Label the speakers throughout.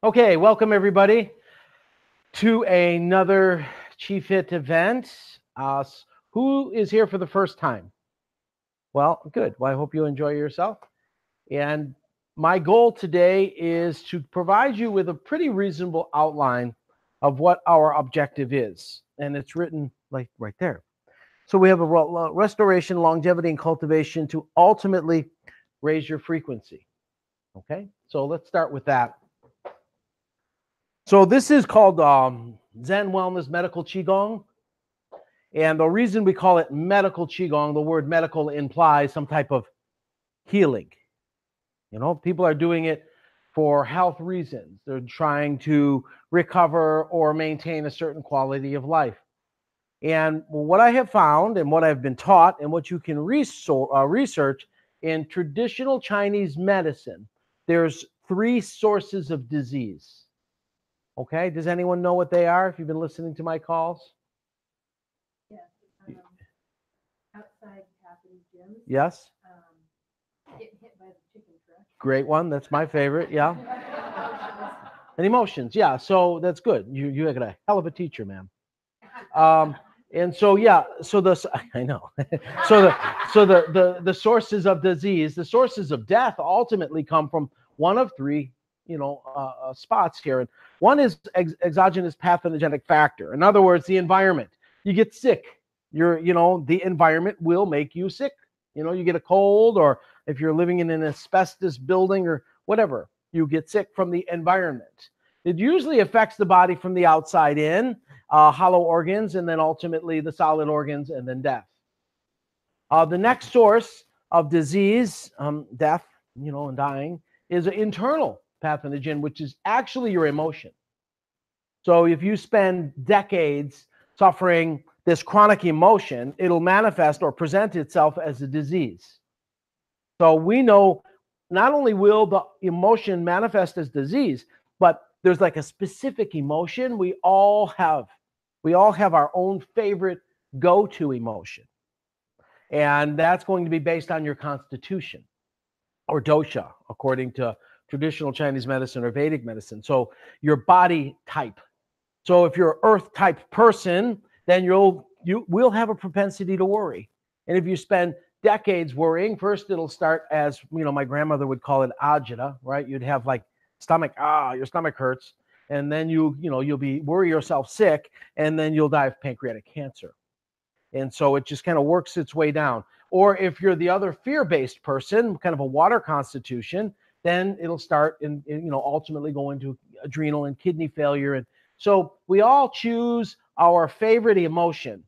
Speaker 1: Okay, welcome everybody to another Chief Hit event. Who is here for the first time? Well, good. Well, I hope you enjoy yourself. And my goal today is to provide you with a pretty reasonable outline of what our objective is. And it's written like right there. So we have a restoration, longevity, and cultivation to ultimately raise your frequency. Okay, so let's start with that. So this is called Zen Wellness Medical Qigong. And the reason we call it medical Qigong, the word medical implies some type of healing. You know, people are doing it for health reasons. They're trying to recover or maintain a certain quality of life. And what I have found and what I've been taught and what you can research in traditional Chinese medicine, there's 3 sources of disease. Okay, does anyone know what they are if you've been listening to my calls?
Speaker 2: Yes, outside pathogens.
Speaker 1: Yes.
Speaker 2: Getting hit by the chicken truck.
Speaker 1: Great one. That's my favorite. Yeah. And emotions. Yeah. So that's good. You got a hell of a teacher, ma'am. And so yeah. So I know. The sources of disease, the sources of death, ultimately come from one of 3 spots here. And one is exogenous pathogenic factor. In other words, the environment. You get sick. The environment will make you sick. You get a cold, or if you're living in an asbestos building or whatever, you get sick from the environment. It usually affects the body from the outside in, hollow organs, and then ultimately the solid organs, and then death. The next source of disease, death, and dying, is an internal pathogen, which is actually your emotion. So if you spend decades suffering this chronic emotion, it'll manifest or present itself as a disease. So we know not only will the emotion manifest as disease, but there's like a specific emotion we all have. We all have our own favorite go-to emotion. And that's going to be based on your constitution or dosha, according to traditional Chinese medicine or Vedic medicine. So your body type. So if you're an earth type person, then you will have a propensity to worry. And if you spend decades worrying, first it'll start as, my grandmother would call it agita, right? You'd have like your stomach hurts. And then you'll worry yourself sick, and then you'll die of pancreatic cancer. And so it just kind of works its way down. Or if you're the other fear-based person, kind of a water constitution, then it'll start and ultimately go into adrenal and kidney failure. And so we all choose our favorite emotion,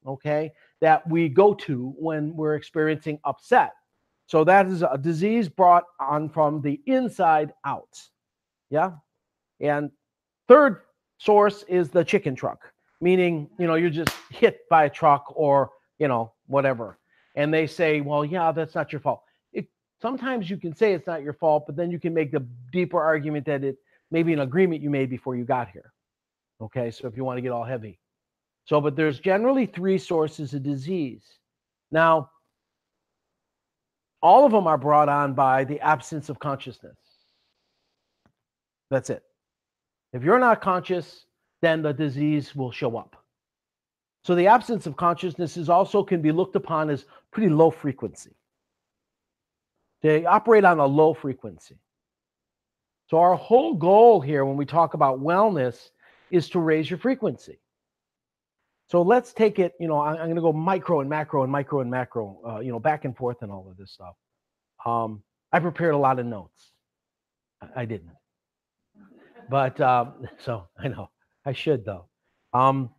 Speaker 1: okay, that we go to when we're experiencing upset. So that is a disease brought on from the inside out. Yeah. And third source is the chicken truck, meaning, you're just hit by a truck or, whatever. And they say, well, yeah, that's not your fault. Sometimes you can say it's not your fault, but then you can make the deeper argument that it may be an agreement you made before you got here. Okay, so if you want to get all heavy. So, but there's generally 3 sources of disease. Now, all of them are brought on by the absence of consciousness. That's it. If you're not conscious, then the disease will show up. So the absence of consciousness can be looked upon as pretty low frequency. They operate on a low frequency. So our whole goal here when we talk about wellness is to raise your frequency. So let's take it, I'm going to go micro and macro and micro and macro, back and forth and all of this stuff. I prepared a lot of notes. I didn't. But, so I know, I should though. But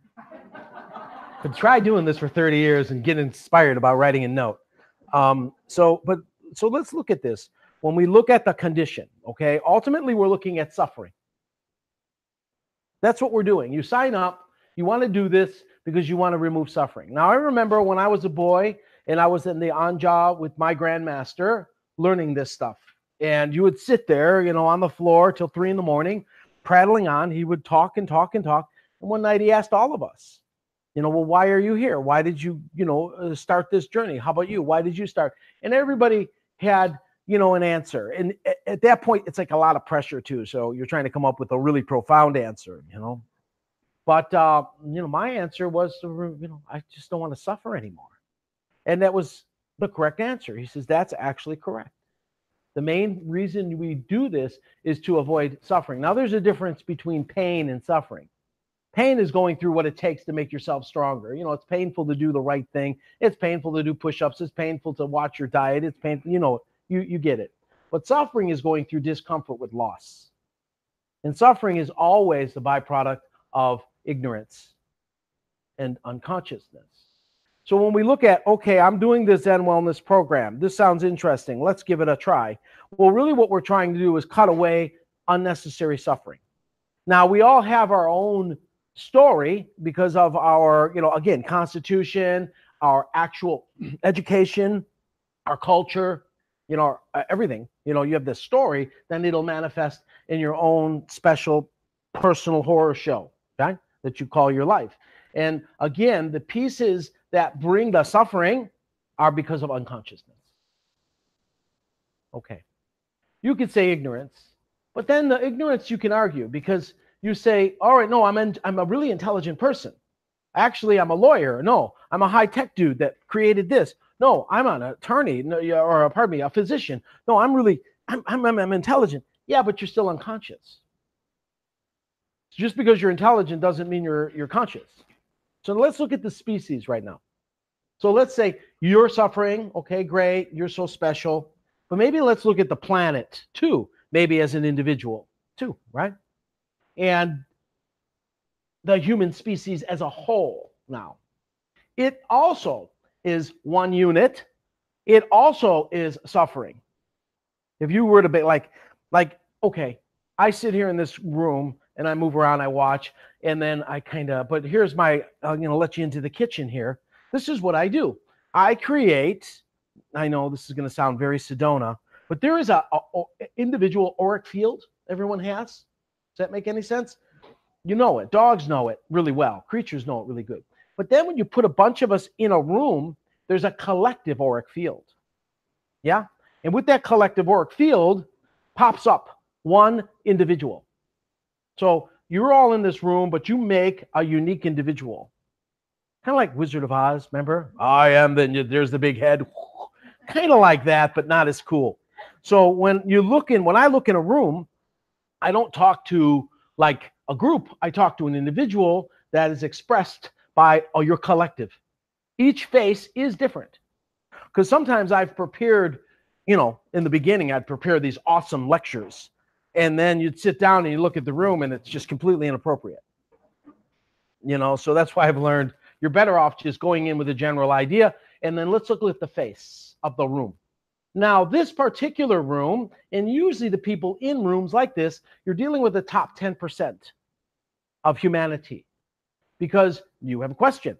Speaker 1: try doing this for 30 years and get inspired about writing a note. So let's look at this. When we look at the condition, okay, ultimately we're looking at suffering. That's what we're doing. You sign up, you want to do this because you want to remove suffering. Now, I remember when I was a boy and I was in the anja with my grandmaster learning this stuff. And you would sit there, on the floor till 3 a.m, prattling on. He would talk and talk and talk. And one night he asked all of us, well, why are you here? Why did you, start this journey? How about you? Why did you start? And everybody had an answer. And at that point, it's like a lot of pressure too. So you're trying to come up with a really profound answer, But, my answer was, I just don't want to suffer anymore. And that was the correct answer. He says, that's actually correct. The main reason we do this is to avoid suffering. Now, there's a difference between pain and suffering. Pain is going through what it takes to make yourself stronger. It's painful to do the right thing. It's painful to do push-ups. It's painful to watch your diet. It's painful, you get it. But suffering is going through discomfort with loss. And suffering is always the byproduct of ignorance and unconsciousness. So when we look at, okay, I'm doing this Zen Wellness program. This sounds interesting. Let's give it a try. Well, really what we're trying to do is cut away unnecessary suffering. Now, we all have our own story because of our, again, constitution, our actual education, our culture, everything. You have this story, then it'll manifest in your own special personal horror show, okay, that you call your life. And again, the pieces that bring the suffering are because of unconsciousness. Okay. You could say ignorance, but then the ignorance you can argue because you say, all right, no, I'm a really intelligent person. Actually, I'm a lawyer. No, I'm a high-tech dude that created this. No, I'm an attorney, or pardon me, a physician. No, I'm intelligent. Yeah, but you're still unconscious. Just because you're intelligent doesn't mean you're conscious. So let's look at the species right now. So let's say you're suffering. Okay, great. You're so special. But maybe let's look at the planet too, maybe as an individual too, right? And the human species as a whole now. It also is one unit. It also is suffering. If you were to be like, okay, I sit here in this room and I move around, I watch, and then but here's my, I'm going to let you into the kitchen here. This is what I do. I create, I know this is going to sound very Sedona, but there is a individual auric field everyone has. Does that make any sense? You know it. Dogs know it really well. Creatures know it really good. But then when you put a bunch of us in a room, there's a collective auric field. Yeah? And with that collective auric field pops up one individual. So you're all in this room, but you make a unique individual. Kind of like Wizard of Oz, remember? There's the big head. Kind of like that, but not as cool. So when I look in a room, I don't talk to like a group. I talk to an individual that is expressed by your collective. Each face is different. Because sometimes I've prepared, in the beginning, I'd prepare these awesome lectures. And then you'd sit down and you look at the room and it's just completely inappropriate. So that's why I've learned you're better off just going in with a general idea. And then let's look at the face of the room. Now, this particular room, and usually the people in rooms like this, you're dealing with the top 10% of humanity because you have a question.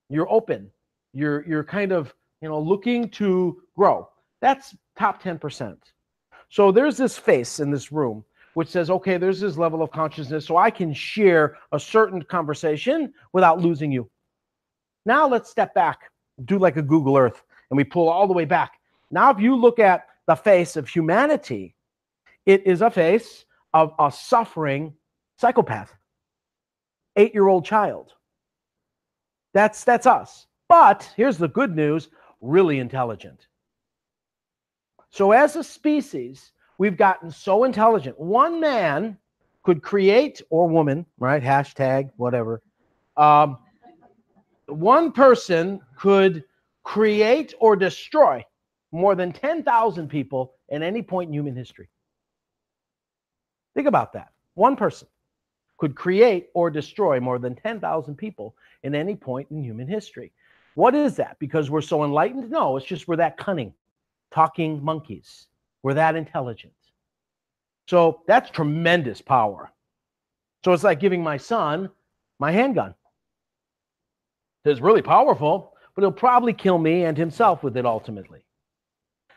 Speaker 1: You're open. You're kind of, looking to grow. That's top 10%. So there's this face in this room which says, okay, there's this level of consciousness, so I can share a certain conversation without losing you. Now let's step back, do like a Google Earth, and we pull all the way back. Now, if you look at the face of humanity, it is a face of a suffering psychopath, 8-year-old child. That's us. But here's the good news, really intelligent. So as a species, we've gotten so intelligent. One man could create, or woman, right? Hashtag, whatever. One person could create or destroy more than 10,000 people at any point in human history. Think about that. One person could create or destroy more than 10,000 people in any point in human history. What is that? Because we're so enlightened? No, it's just we're that cunning. Talking monkeys. We're that intelligent. So that's tremendous power. So it's like giving my son my handgun. It's really powerful, but he'll probably kill me and himself with it ultimately.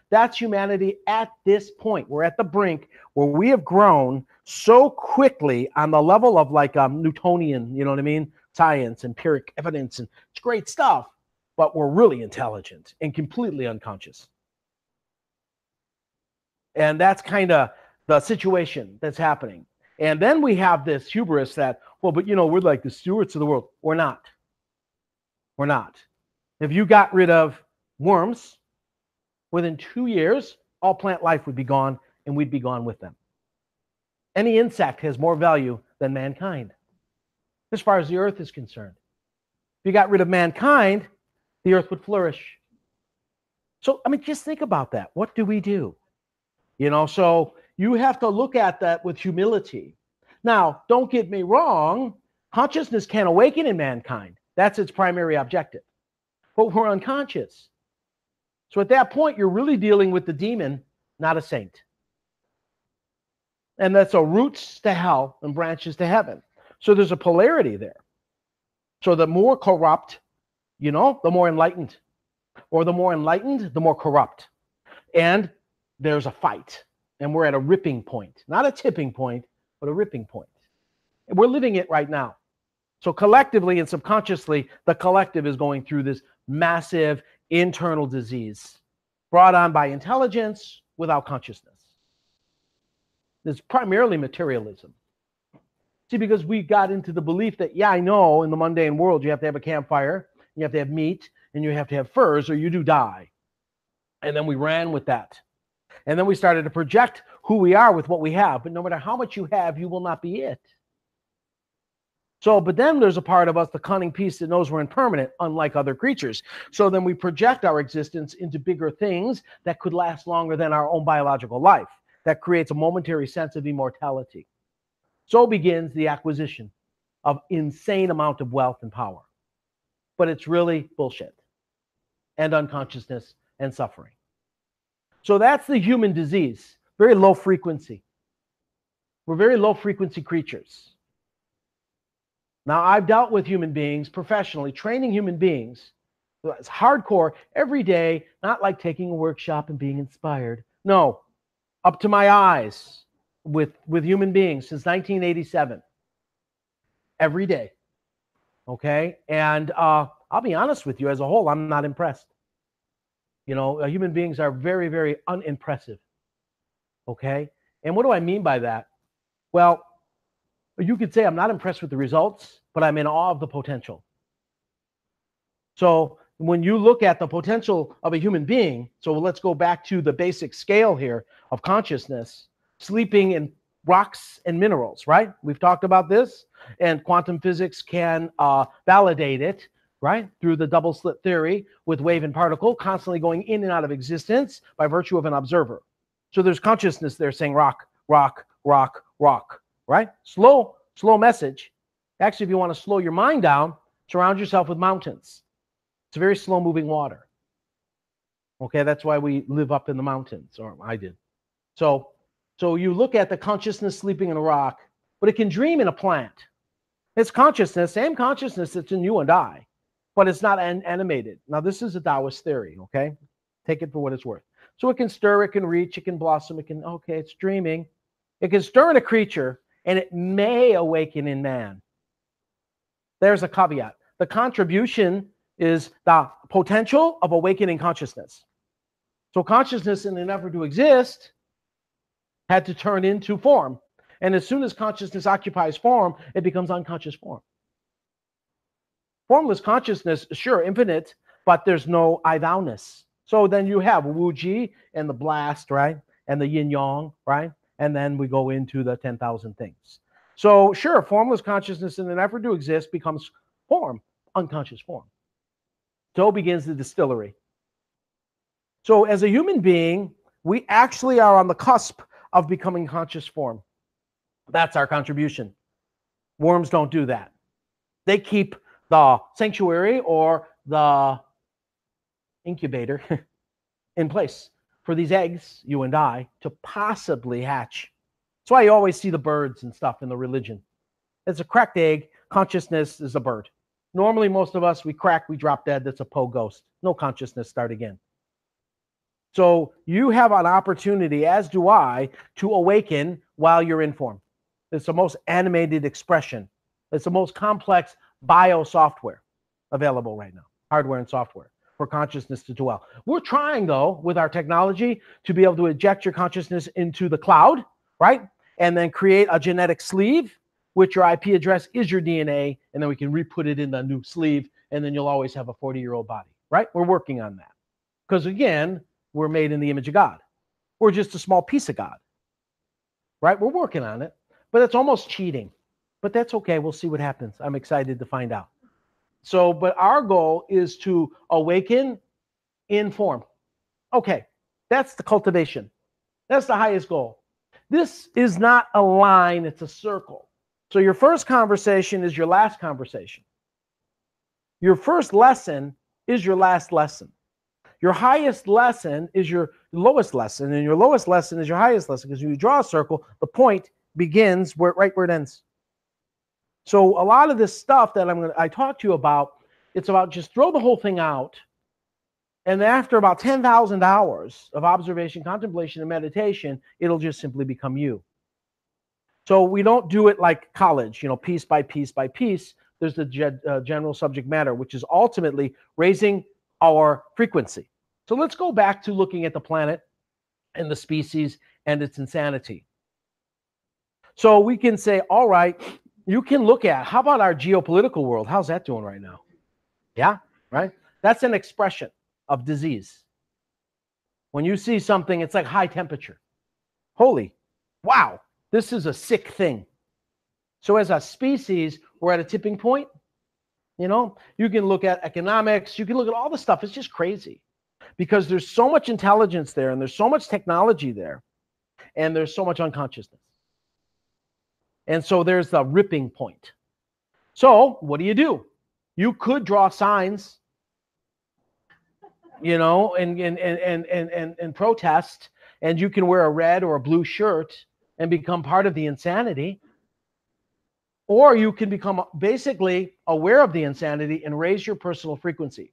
Speaker 1: That's humanity at this point. We're at the brink where we have grown so quickly on the level of like Newtonian, science, empiric evidence, and it's great stuff, but we're really intelligent and completely unconscious. And that's kind of the situation that's happening. And then we have this hubris that, well, but we're like the stewards of the world. We're not. We're not. If you got rid of worms, within 2 years, all plant life would be gone and we'd be gone with them. Any insect has more value than mankind, as far as the earth is concerned. If you got rid of mankind, the earth would flourish. So, just think about that. What do we do? So you have to look at that with humility. Now, don't get me wrong. Consciousness can awaken in mankind. That's its primary objective. But we're unconscious. So at that point, you're really dealing with the demon, not a saint. And that's a roots to hell and branches to heaven. So there's a polarity there. So the more corrupt, the more enlightened. Or the more enlightened, the more corrupt. And there's a fight. And we're at a ripping point. Not a tipping point, but a ripping point. And we're living it right now. So collectively and subconsciously, the collective is going through this massive internal disease brought on by intelligence without consciousness. It's primarily materialism. See, because we got into the belief that, I know in the mundane world, you have to have a campfire, you have to have meat, and you have to have furs, or you do die. And then we ran with that. And then we started to project who we are with what we have. But no matter how much you have, you will not be it. So, but then there's a part of us, the cunning piece, that knows we're impermanent, unlike other creatures. So then we project our existence into bigger things that could last longer than our own biological life. That creates a momentary sense of immortality. So begins the acquisition of insane amount of wealth and power. But it's really bullshit and unconsciousness and suffering. So that's the human disease, very low frequency. We're very low frequency creatures. Now, I've dealt with human beings professionally, training human beings. It's hardcore every day, not like taking a workshop and being inspired. No, up to my eyes with human beings since 1987. Every day. Okay? And I'll be honest with you, as a whole, I'm not impressed. Human beings are very, very unimpressive. Okay? And what do I mean by that? Well, you could say I'm not impressed with the results, but I'm in awe of the potential. So when you look at the potential of a human being, so let's go back to the basic scale here of consciousness, sleeping in rocks and minerals, right? We've talked about this, and quantum physics can validate it, right? Through the double slit theory with wave and particle constantly going in and out of existence by virtue of an observer. So there's consciousness there saying rock, rock, rock, rock. Right? Slow message. Actually, if you want to slow your mind down, surround yourself with mountains. It's a very slow moving water. Okay, that's why we live up in the mountains, or I did. So you look at the consciousness sleeping in a rock, but it can dream in a plant. It's consciousness, same consciousness that's in you and I, but it's not animated. Now, this is a Taoist theory, okay? Take it for what it's worth. So it can stir, it can reach, it can blossom, it's dreaming. It can stir in a creature, and it may awaken in man. There's a caveat. The contribution is the potential of awakening consciousness. So consciousness, in an effort to exist, had to turn into form. And as soon as consciousness occupies form, it becomes unconscious form. Formless consciousness, sure, infinite, but there's no I-thou-ness. So then you have Wu-Ji and the blast, right? And the yin-yang, right? And then we go into the 10,000 things. So sure, formless consciousness in an effort to exist becomes form, unconscious form. So begins the distillery. So as a human being, we actually are on the cusp of becoming conscious form. That's our contribution. Worms don't do that. They keep the sanctuary or the incubator in place for these eggs, you and I, to possibly hatch. That's why you always see the birds and stuff in the religion. It's a cracked egg. Consciousness is a bird. Normally, most of us, we crack, we drop dead. That's a Poe ghost. No consciousness, start again. So you have an opportunity, as do I, to awaken while you're in form. It's the most animated expression. It's the most complex bio-software available right now, hardware and software. for consciousness to dwell. We're trying, though, with our technology to be able to eject your consciousness into the cloud, right? And then create a genetic sleeve, which your IP address is your DNA, and then we can re-put it in the new sleeve, and then you'll always have a 40-year-old body, right? We're working on that. Because again, we're made in the image of God. We're just a small piece of God, right? We're working on it, but it's almost cheating. But that's okay. We'll see what happens. I'm excited to find out. So, but our goal is to awaken in form. Okay, that's the cultivation. That's the highest goal. This is not a line, it's a circle. So your first conversation is your last conversation. Your first lesson is your last lesson. Your highest lesson is your lowest lesson, and your lowest lesson is your highest lesson, because when you draw a circle, the point begins right where it ends. So a lot of this stuff that I talk to you about, it's about just throw the whole thing out, and after about 10,000 hours of observation, contemplation, and meditation, it'll just simply become you. So we don't do it like college, piece by piece by piece. There's the general subject matter, which is ultimately raising our frequency. So let's go back to looking at the planet and the species and its insanity. So we can say, all right, you can look at, how about our geopolitical world? How's that doing right now? Yeah, right? That's an expression of disease. When you see something, it's like high temperature. Holy, wow, this is a sick thing. So as a species, we're at a tipping point. You can look at economics, you can look at all the stuff. It's just crazy because there's so much intelligence there, and there's so much technology there, and there's so much unconsciousness. And so there's the ripping point. So what do? You could draw signs, and protest, and you can wear a red or a blue shirt and become part of the insanity. Or you can become basically aware of the insanity and raise your personal frequency.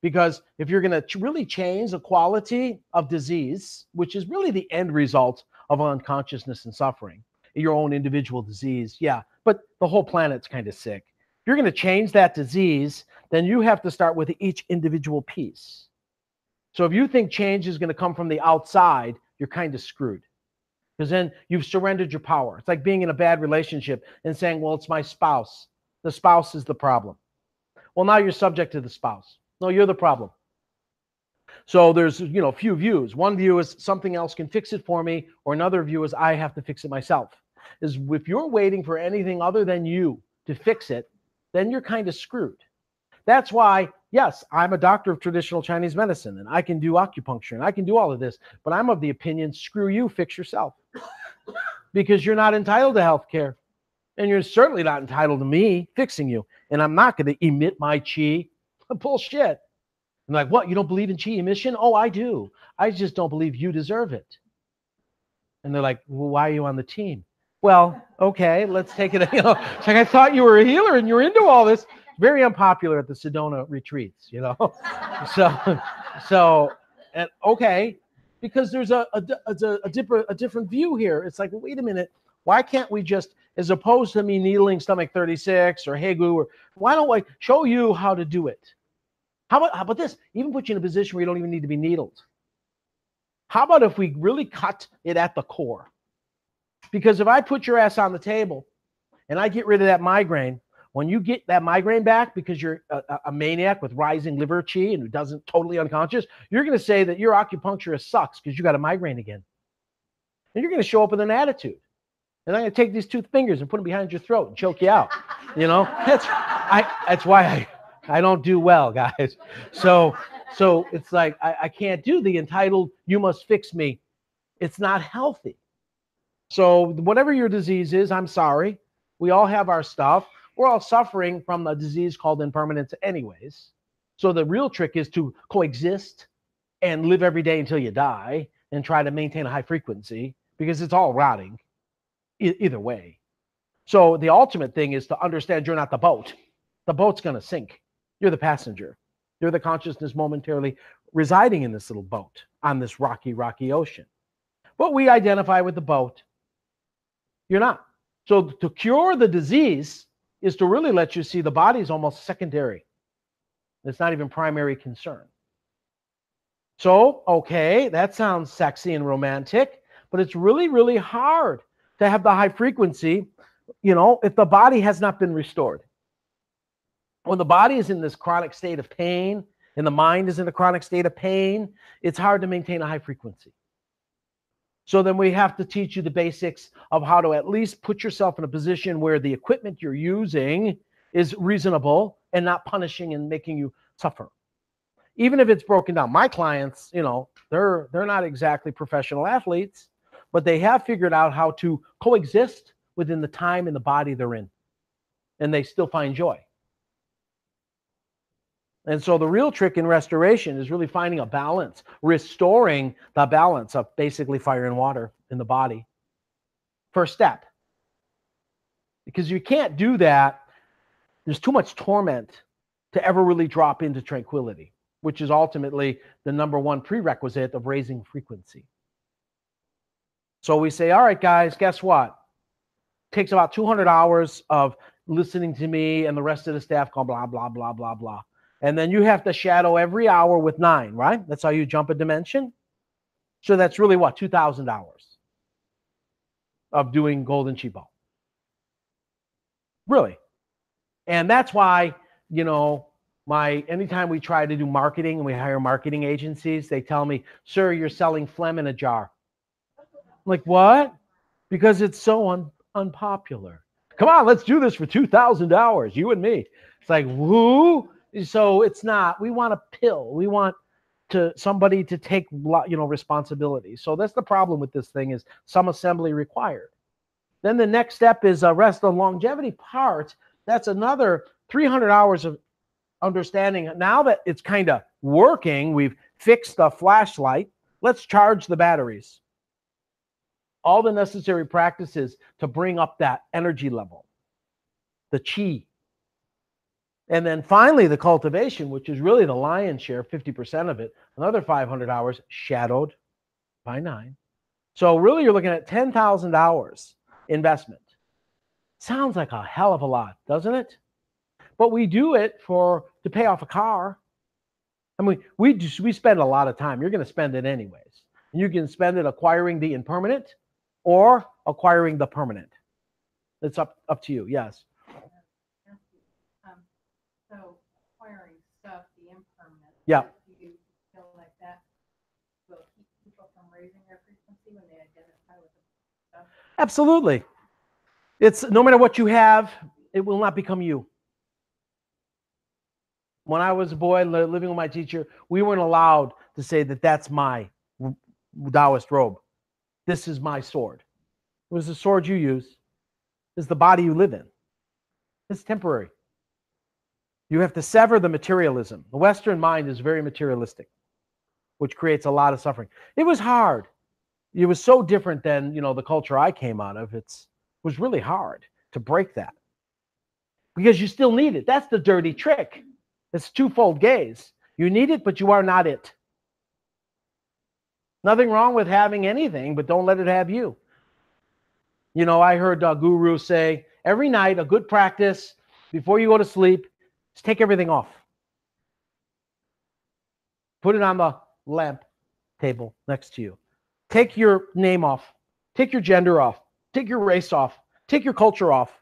Speaker 1: Because if you're going to really change the quality of disease, which is really the end result of unconsciousness and suffering, your own individual disease, yeah, but the whole planet's kind of sick. If you're going to change that disease, then you have to start with each individual piece. So if you think change is going to come from the outside, you're kind of screwed. Because then you've surrendered your power. It's like being in a bad relationship and saying, well, it's my spouse. The spouse is the problem. Well, now you're subject to the spouse. No, you're the problem. So there's, a few views. One view is something else can fix it for me, or another view is I have to fix it myself. Is if you're waiting for anything other than you to fix it, then you're kind of screwed. That's why, yes, I'm a doctor of traditional Chinese medicine, and I can do acupuncture, and I can do all of this, but I'm of the opinion, screw you, fix yourself. Because you're not entitled to health care, and you're certainly not entitled to me fixing you, and I'm not going to emit my chi. Bullshit. I'm like, what, you don't believe in chi emission? Oh, I do. I just don't believe you deserve it. And they're like, well, why are you on the team? Well, okay, let's take it. It's like, I thought you were a healer and you're into all this. Very unpopular at the Sedona retreats, So, and okay, because there's a different view here. It's like, well, wait a minute, why can't we just, as opposed to me needling stomach 36 or Hegu, or why don't I show you how to do it? How about this? Even put you in a position where you don't even need to be needled. How about if we really cut it at the core? Because if I put your ass on the table and I get rid of that migraine, when you get that migraine back because you're a maniac with rising liver chi and who doesn't totally unconscious, you're going to say that your acupuncturist sucks because you got a migraine again. And you're going to show up with an attitude. And I'm going to take these 2 fingers and put them behind your throat and choke you out. That's why I don't do well, guys. So it's like, I can't do the entitled, you must fix me. It's not healthy. So whatever your disease is, I'm sorry. We all have our stuff. We're all suffering from a disease called impermanence anyways. So the real trick is to coexist and live every day until you die and try to maintain a high frequency, because it's all rotting either way. So the ultimate thing is to understand you're not the boat. The boat's going to sink. You're the passenger. You're the consciousness momentarily residing in this little boat on this rocky, rocky ocean. But we identify with the boat. You're not. So to cure the disease is to really let you see the body is almost secondary. It's not even primary concern. So, okay, that sounds sexy and romantic, but it's really, really hard to have the high frequency, if the body has not been restored. When the body is in this chronic state of pain and the mind is in a chronic state of pain, it's hard to maintain a high frequency. So then we have to teach you the basics of how to at least put yourself in a position where the equipment you're using is reasonable and not punishing and making you suffer. Even if it's broken down. My clients, they're not exactly professional athletes, but they have figured out how to coexist within the time and the body they're in, and they still find joy. And so the real trick in restoration is really finding a balance, restoring the balance of basically fire and water in the body. First step. Because you can't do that. There's too much torment to ever really drop into tranquility, which is ultimately the number one prerequisite of raising frequency. So we say, all right, guys, guess what? It takes about 200 hours of listening to me and the rest of the staff go blah, blah, blah, blah, blah. And then you have to shadow every hour with 9, right? That's how you jump a dimension. So that's really what? 2,000 hours of doing golden cheapo. Really. And that's why, anytime we try to do marketing and we hire marketing agencies, they tell me, sir, you're selling phlegm in a jar. I'm like, what? Because it's so unpopular. Come on, let's do this for 2,000 hours, you and me. It's like, who? So it's not. We want a pill. We want somebody to take, responsibility. So that's the problem with this thing is some assembly required. Then the next step is rest on longevity part. That's another 300 hours of understanding. Now that it's kind of working, we've fixed the flashlight. Let's charge the batteries. All the necessary practices to bring up that energy level, the chi. And then finally, the cultivation, which is really the lion's share, 50% of it, another 500 hours shadowed by 9. So really, you're looking at 10,000 hours investment. Sounds like a hell of a lot, doesn't it? But we do it to pay off a car. I mean, we spend a lot of time. You're going to spend it anyways. And you can spend it acquiring the impermanent or acquiring the permanent. It's up to you. Yes.
Speaker 2: So acquiring stuff, the impermanent.
Speaker 1: Yeah.
Speaker 2: Do you feel like that will keep people from raising their frequency when they identify with the stuff?
Speaker 1: Absolutely. It's no matter what you have, it will not become you. When I was a boy living with my teacher, we weren't allowed to say that that's my Taoist robe. This is my sword. It was the sword you use. It's the body you live in. It's temporary. You have to sever the materialism. The Western mind is very materialistic, which creates a lot of suffering. It was hard. It was so different than, the culture I came out of. It was really hard to break that because you still need it. That's the dirty trick. It's twofold gaze. You need it, but you are not it. Nothing wrong with having anything, but don't let it have you. I heard Guru say, every night, a good practice before you go to sleep, is take everything off. Put it on the lamp table next to you. Take your name off. Take your gender off. Take your race off. Take your culture off.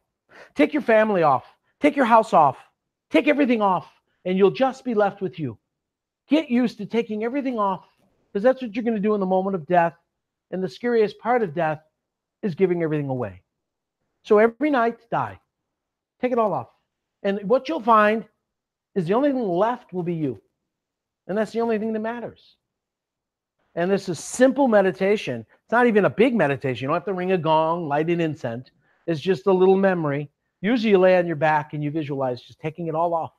Speaker 1: Take your family off. Take your house off. Take everything off, and you'll just be left with you. Get used to taking everything off, because that's what you're going to do in the moment of death. And the scariest part of death is giving everything away. So every night, die. Take it all off. And what you'll find is the only thing left will be you. And that's the only thing that matters. And this is simple meditation. It's not even a big meditation. You don't have to ring a gong, light an incense. It's just a little memory. Usually you lay on your back and you visualize just taking it all off.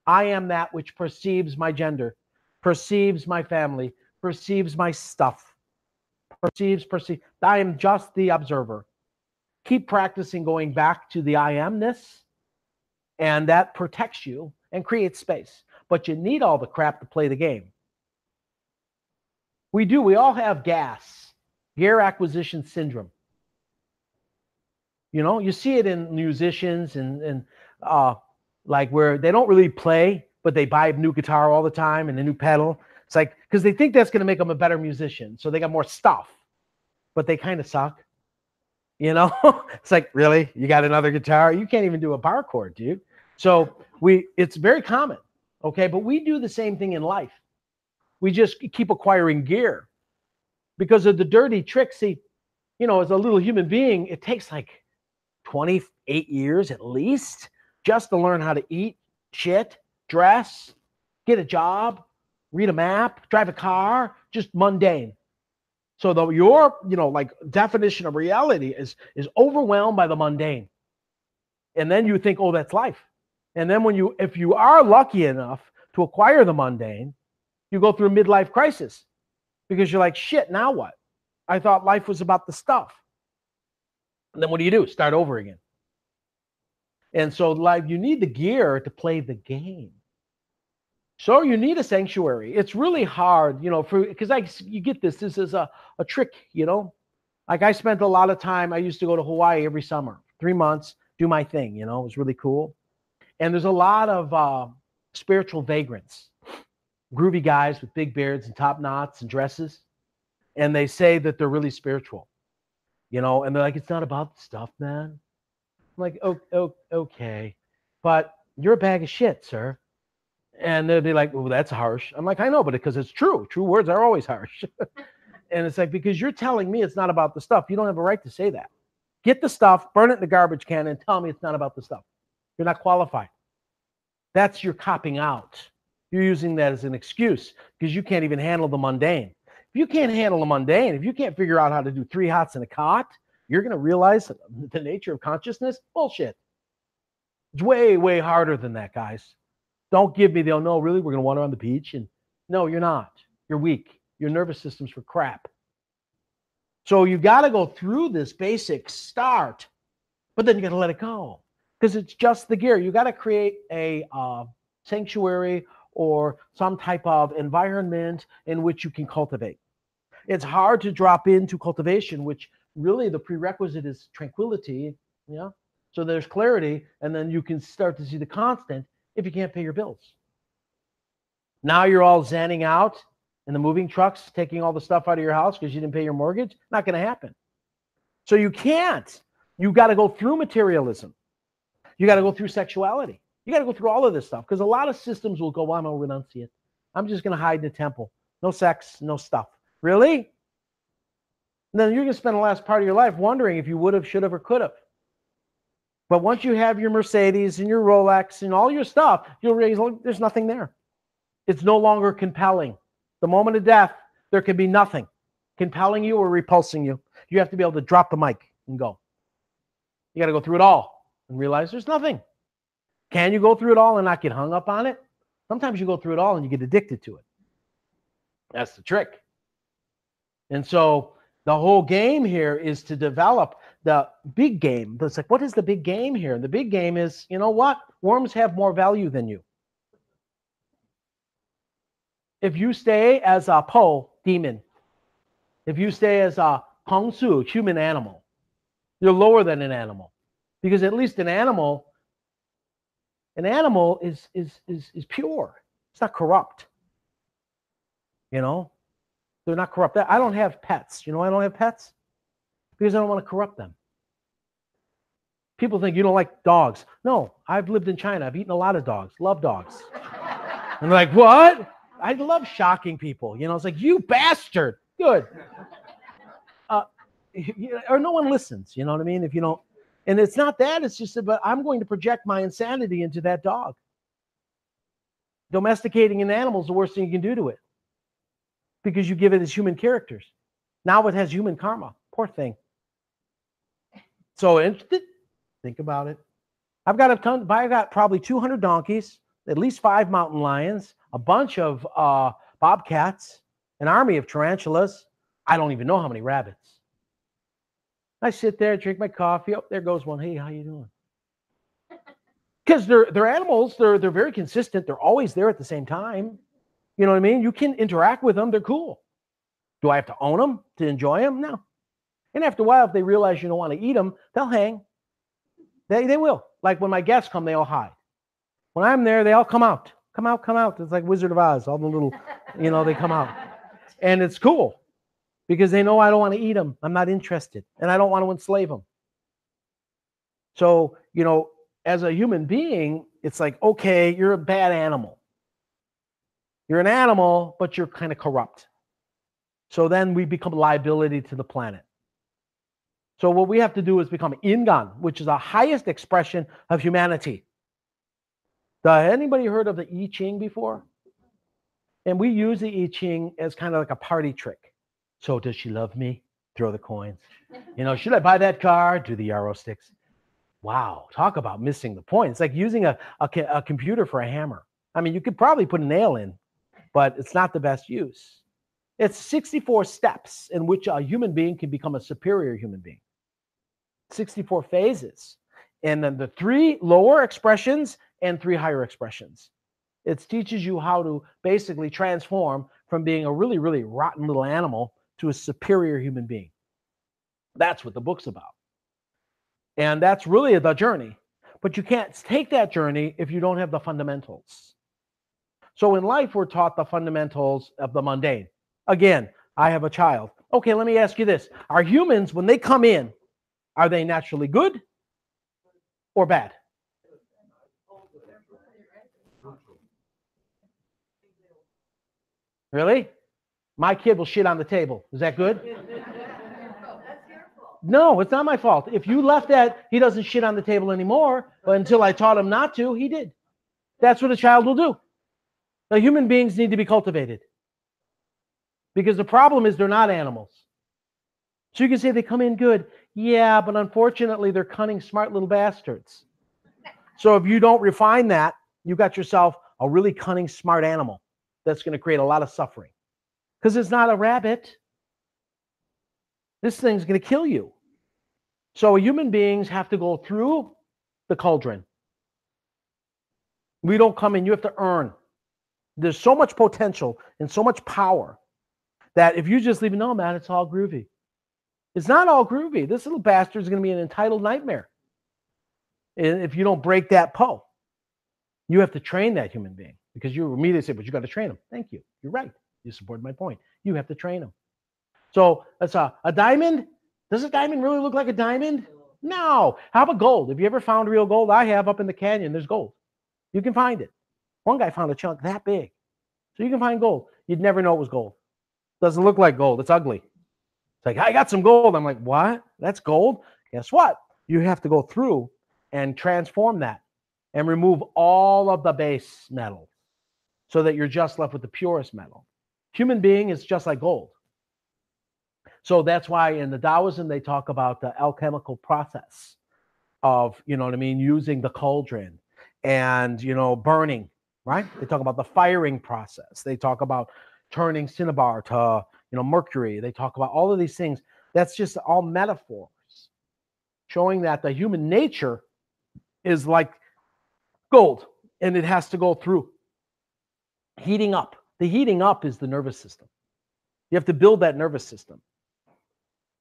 Speaker 1: I am that which perceives my gender, perceives my family, perceives my stuff, perceives. I am just the observer. Keep practicing going back to the I amness, and that protects you and creates space. But you need all the crap to play the game. We do. We all have gear acquisition syndrome. You see it in musicians and like where they don't really play, but they buy a new guitar all the time and a new pedal. It's like, because they think that's going to make them a better musician. So they got more stuff, but they kind of suck. You know, it's like, really? You got another guitar? You can't even do a bar chord, dude. So it's very common. Okay. But we do the same thing in life. We just keep acquiring gear because of the dirty tricks. See, you know, as a little human being, it takes like 28 years at least just to learn how to eat, shit, dress, get a job, read a map, drive a car, just mundane. So your, you know, like definition of reality is overwhelmed by the mundane. And then you think, oh, that's life. And then if you are lucky enough to acquire the mundane, you go through a midlife crisis because you're like, shit, now what? I thought life was about the stuff. And then what do? Start over again. And so you need the gear to play the game. So you need a sanctuary. It's really hard, you know, because you get this. This is a trick, you know. Like I spent a lot of time. I used to go to Hawaii every summer, 3 months, do my thing. You know, it was really cool. And there's a lot of spiritual vagrants, groovy guys with big beards and top knots and dresses, and they say that they're really spiritual, you know. And they're like, it's not about the stuff, man. I'm like, oh, okay, but you're a bag of shit, sir. And they'll be like, oh, that's harsh. I'm like, I know, but because it's true. True words are always harsh. And it's like, because you're telling me it's not about the stuff. You don't have a right to say that. Get the stuff, burn it in the garbage can, and tell me it's not about the stuff. You're not qualified. That's your copping out. You're using that as an excuse because you can't even handle the mundane. If you can't handle the mundane, if you can't figure out how to do 3 hots in a cot, you're going to realize the nature of consciousness. Bullshit. It's way, way harder than that, guys. Don't give me the, oh, no, really, we're going to wander on the beach. And no, you're not. You're weak. Your nervous system's for crap. So you got to go through this basic start, but then you got to let it go because it's just the gear. You got to create a sanctuary or some type of environment in which you can cultivate. It's hard to drop into cultivation, which really the prerequisite is tranquility. Yeah. So there's clarity, and then you can start to see the constant if you can't pay your bills. Now you're all zenning out in the moving trucks, taking all the stuff out of your house because you didn't pay your mortgage. Not going to happen. So you can't. You got to go through materialism. You got to go through sexuality. You got to go through all of this stuff because a lot of systems will go, well, I'm going to renunciate. I'm just going to hide in the temple. No sex, no stuff. Really? And then you're going to spend the last part of your life wondering if you would have, should have, or could have. But once you have your Mercedes and your Rolex and all your stuff, you'll realize there's nothing there. It's no longer compelling. The moment of death, there can be nothing compelling you or repulsing you. You have to be able to drop the mic and go. You got to go through it all and realize there's nothing. Can you go through it all and not get hung up on it? Sometimes you go through it all and you get addicted to it. That's the trick. And so the whole game here is to develop the big game. It's like, what is the big game here? And the big game is, you know what? Worms have more value than you. If you stay as a Po, demon, if you stay as a Hong Su, human animal, you're lower than an animal. Because at least an animal is pure. It's not corrupt. You know? They're not corrupt. I don't have pets. You know why I don't have pets? Because I don't want to corrupt them. People think you don't like dogs. No, I've lived in China. I've eaten a lot of dogs. Love dogs. And they're like, what? I love shocking people. You know, it's like, you bastard. Good. Or no one listens. You know what I mean? If you don't. And it's not that. It's just about I'm going to project my insanity into that dog. Domesticating an animal is the worst thing you can do to it. Because you give it its human characters. Now it has human karma. Poor thing. So interested? Think about it. I've got probably 200 donkeys, at least 5 mountain lions, a bunch of bobcats, an army of tarantulas. I don't even know how many rabbits. I sit there, drink my coffee. Oh, there goes one. Hey, how you doing? Because they're animals. They're very consistent. They're always there at the same time. You know what I mean? You can interact with them. They're cool. Do I have to own them to enjoy them? No. And after a while, if they realize you don't want to eat them, they'll hang. They will. Like when my guests come, they all hide. When I'm there, they all come out Come out, come out. It's like Wizard of Oz. All the little, they come out. And it's cool because they know I don't want to eat them. I'm not interested. And I don't want to enslave them. So, as a human being, it's like, okay, you're a bad animal. You're an animal, but you're kind of corrupt. So then we become a liability to the planet. So what we have to do is become Ingan, which is the highest expression of humanity. Anybody heard of the I Ching before? And we use the I Ching as kind of like a party trick. So does she love me? Throw the coins. Should I buy that car? Do the yarrow sticks. Wow, talk about missing the point. It's like using a computer for a hammer. I mean, you could probably put a nail in, but it's not the best use. It's 64 steps in which a human being can become a superior human being. 64 phases. And then the 3 lower expressions and 3 higher expressions. It teaches you how to basically transform from being a really, really rotten little animal to a superior human being. That's what the book's about. And that's really the journey. But you can't take that journey if you don't have the fundamentals. So in life, we're taught the fundamentals of the mundane. Again, I have a child. Okay, let me ask you this. Are humans, when they come in, are they naturally good or bad? Really? My kid will shit on the table. Is that good? No, it's not my fault. If you left that, he doesn't shit on the table anymore. But until I taught him not to, he did. That's what a child will do. Now, human beings need to be cultivated. Because the problem is they're not animals. So you can say they come in good. Yeah, but unfortunately, they're cunning, smart little bastards. So if you don't refine that, you got yourself a really cunning, smart animal that's going to create a lot of suffering. Because it's not a rabbit. This thing's going to kill you. So human beings have to go through the cauldron. We don't come in. You have to earn. There's so much potential and so much power that if you just leave it, no, man, it's all groovy. It's not all groovy. This little bastard is going to be an entitled nightmare. And if you don't break that pole, you have to train that human being because you immediately say, but you got to train him. Thank you. You're right. You support my point. You have to train him. So that's a diamond. Does a diamond really look like a diamond? No. How about gold? Have you ever found real gold? I have up in the canyon. There's gold. You can find it. One guy found a chunk that big. So you can find gold. You'd never know it was gold. Doesn't look like gold. It's ugly. It's like, I got some gold. I'm like, what? That's gold? Guess what? You have to go through and transform that and remove all of the base metal so that you're just left with the purest metal. Human being is just like gold. So that's why in the Taoism, they talk about the alchemical process of, using the cauldron and, burning, right? They talk about the firing process. They talk about turning cinnabar to, mercury. They talk about all of these things. That's just all metaphors showing that the human nature is like gold and it has to go through heating up. The heating up is the nervous system. You have to build that nervous system.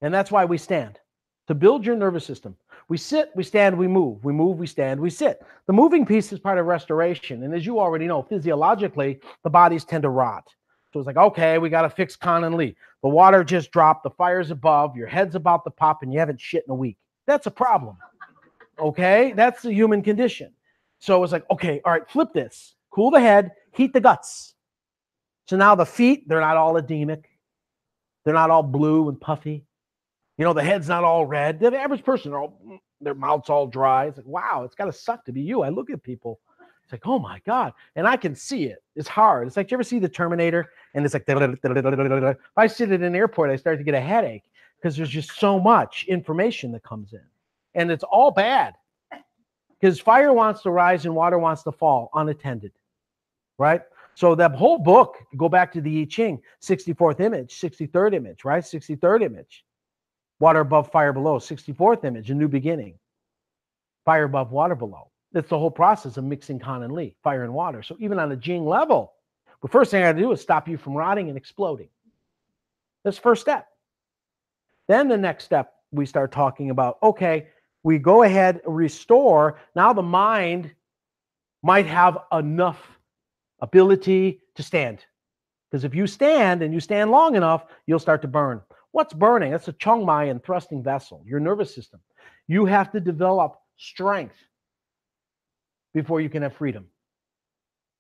Speaker 1: And that's why we stand. To build your nervous system. We sit, we stand, we move. We move, we stand, we sit. The moving piece is part of restoration. And as you already know, physiologically, the bodies tend to rot. So it's like, okay, we got to fix Con and Lee. The water just dropped, the fire's above, your head's about to pop, and you haven't shit in a week. That's a problem. Okay? That's the human condition. So it's like, okay, all right, flip this. Cool the head, heat the guts. So now the feet, they're not all edemic. They're not all blue and puffy. The head's not all red. The average person, their mouth's all dry. It's like, wow, it's got to suck to be you. I look at people. It's like, oh my God. And I can see it. It's hard. It's like, do you ever see the Terminator? And it's like, if I sit at an airport, I start to get a headache because there's just so much information that comes in. And it's all bad because fire wants to rise and water wants to fall unattended, right? So that whole book, go back to the I Ching, 64th image, 63rd image, right? 63rd image. Water above, fire below. 64th image, a new beginning. Fire above, water below. That's the whole process of mixing Con and Lee, fire and water. So even on a Jing level, the first thing I got to do is stop you from rotting and exploding. That's the first step. Then the next step, we start talking about, okay, we go ahead and restore. Now the mind might have enough ability to stand. Because if you stand and you stand long enough, you'll start to burn. What's burning? That's a chongmai and thrusting vessel, your nervous system. You have to develop strength before you can have freedom.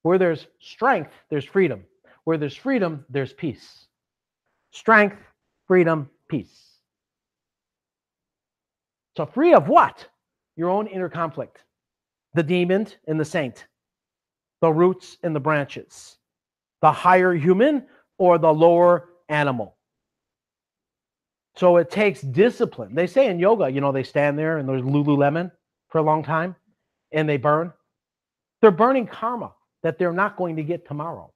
Speaker 1: Where there's strength, there's freedom. Where there's freedom, there's peace. Strength, freedom, peace. So free of what? Your own inner conflict. The demon and the saint. The roots and the branches. The higher human or the lower animal. So it takes discipline. They say in yoga, they stand there and there's Lululemon for a long time and they burn. They're burning karma that they're not going to get tomorrow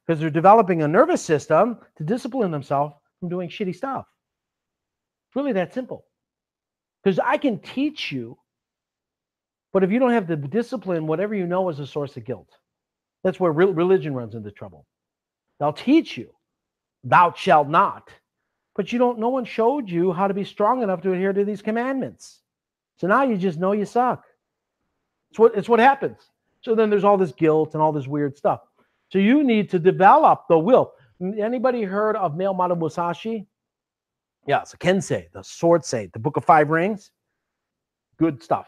Speaker 1: because they're developing a nervous system to discipline themselves from doing shitty stuff. It's really that simple. Because I can teach you, but if you don't have the discipline, whatever you know is a source of guilt. That's where religion runs into trouble. They'll teach you, thou shalt not. But no one showed you how to be strong enough to adhere to these commandments. So now you just know you suck. It's what happens. So then there's all this guilt and all this weird stuff. So you need to develop the will. Anybody heard of Miyamoto Musashi? Yeah, it's a Kensei, the sword say, the Book of Five Rings. Good stuff.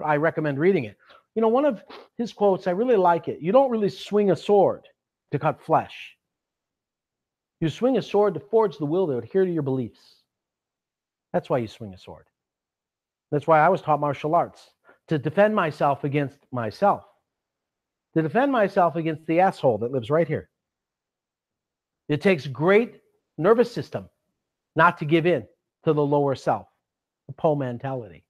Speaker 1: I recommend reading it. One of his quotes, I really like it. You don't really swing a sword to cut flesh. You swing a sword to forge the will to adhere to your beliefs. That's why you swing a sword. That's why I was taught martial arts. To defend myself against myself. To defend myself against the asshole that lives right here. It takes great nervous system not to give in to the lower self, the Po mentality.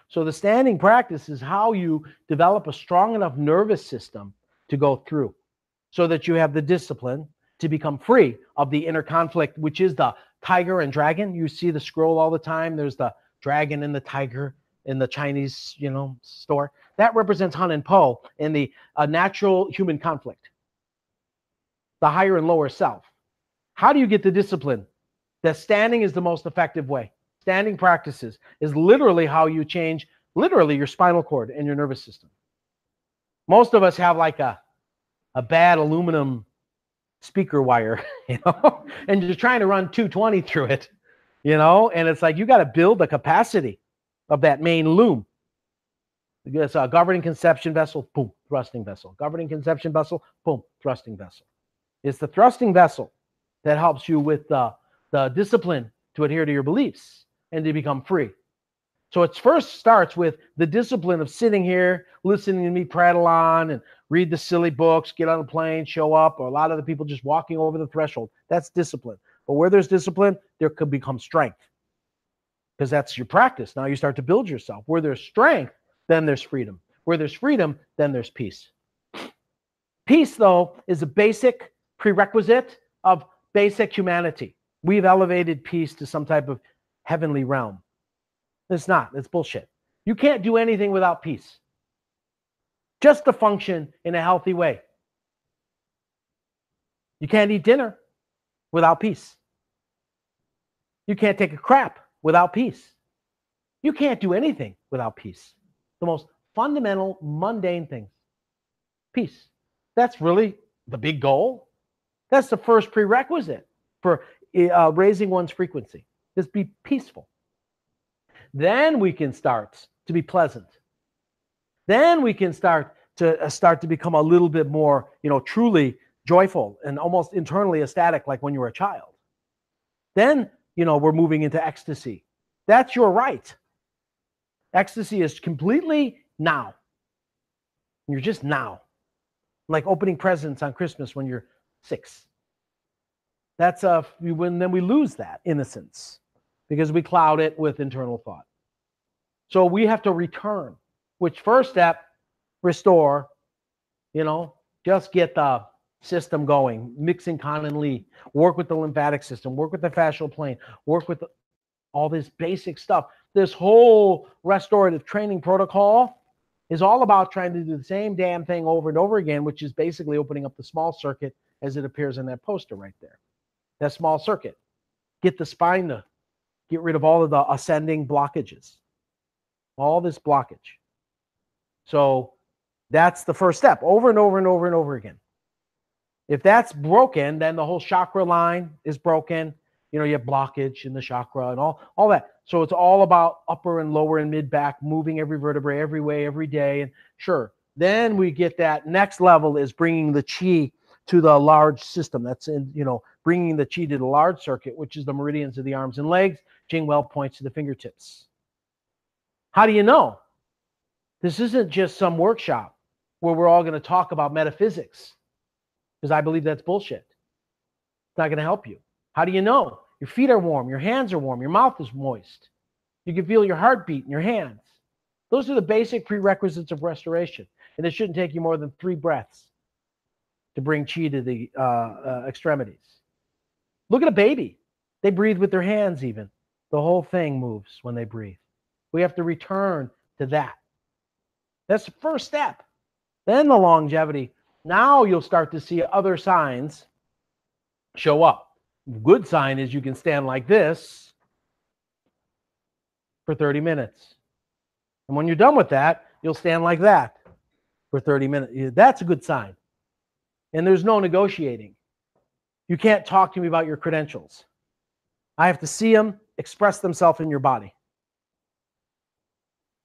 Speaker 1: So the standing practice is how you develop a strong enough nervous system to go through so that you have the discipline to become free of the inner conflict, which is the tiger and dragon. You see the scroll all the time. There's the dragon and the tiger in the Chinese, store. That represents Han and Po in the natural human conflict, the higher and lower self. How do you get the discipline? That standing is the most effective way. Standing practices is literally how you change your spinal cord and your nervous system. Most of us have like a bad aluminum speaker wire, and you're trying to run 220 through it, and it's like you got to build the capacity of that main loom. It's a governing conception vessel, boom, thrusting vessel. Governing conception vessel, boom, thrusting vessel. It's the thrusting vessel that helps you with the discipline to adhere to your beliefs and to become free. So it first starts with the discipline of sitting here, listening to me prattle on and read the silly books, get on a plane, show up, or a lot of the people just walking over the threshold. That's discipline. But where there's discipline, there could become strength because that's your practice. Now you start to build yourself. Where there's strength, then there's freedom. Where there's freedom, then there's peace. Peace, though, is a basic prerequisite of basic humanity. We've elevated peace to some type of heavenly realm. It's not. It's bullshit. You can't do anything without peace. Just to function in a healthy way. You can't eat dinner without peace. You can't take a crap without peace. You can't do anything without peace. The most fundamental, mundane things. Peace. That's really the big goal. That's the first prerequisite for raising one's frequency. Just be peaceful. Then we can start to be pleasant. Then we can start to become a little bit more, truly joyful and almost internally ecstatic, like when you were a child. Then, we're moving into ecstasy. That's your right. Ecstasy is completely now. You're just now. Like opening presents on Christmas when you're 6. That's then we lose that innocence because we cloud it with internal thought. So we have to return, which first step, restore, just get the system going, mixing Kan and Li, work with the lymphatic system, work with the fascial plane, work with all this basic stuff. This whole restorative training protocol is all about trying to do the same damn thing over and over again, which is basically opening up the small circuit as it appears in that poster right there. That small circuit. Get the spine to get rid of all of the ascending blockages. All this blockage. So That's the first step, over and over and over and over again. If that's broken, then the whole chakra line is broken. You know, you have blockage in the chakra and all that. So it's all about upper and lower and mid back, moving every vertebrae every way, every day. And sure, then we get that next level is bringing the chi to the large system. That's in, you know, bringing the chi to the large circuit, which is the meridians of the arms and legs. Jing Well points to the fingertips. How do you know? This isn't just some workshop where we're all going to talk about metaphysics, because I believe that's bullshit. It's not going to help you. How do you know? Your feet are warm, your hands are warm, your mouth is moist. You can feel your heartbeat in your hands. Those are the basic prerequisites of restoration. And it shouldn't take you more than 3 breaths to bring chi to the extremities. Look at a baby. They breathe with their hands even. The whole thing moves when they breathe. We have to return to that. That's the first step. Then the longevity. Now you'll start to see other signs show up. Good sign is you can stand like this for 30 minutes. And when you're done with that, you'll stand like that for 30 minutes. That's a good sign. And there's no negotiating. You can't talk to me about your credentials. I have to see them express themselves in your body.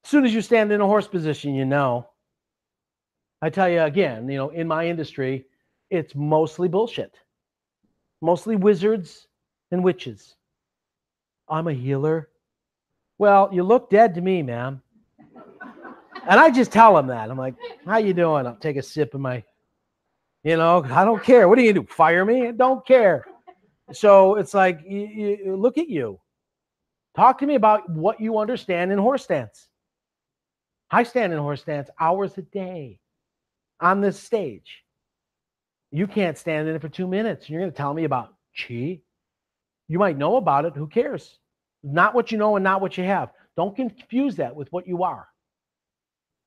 Speaker 1: As soon as you stand in a horse position, you know. I tell you again, you know, in my industry, it's mostly bullshit. Mostly wizards and witches. I'm a healer. Well, you look dead to me, ma'am. And I just tell them that. I'm like, how you doing? I'll take a sip of my, you know, I don't care. What are you going to do? Fire me? I don't care. So it's like, you look at you. Talk to me about what you understand in horse stance. I stand in horse stance hours a day on this stage. You can't stand in it for 2 minutes. You're going to tell me about chi. You might know about it. Who cares? Not what you know and not what you have. Don't confuse that with what you are.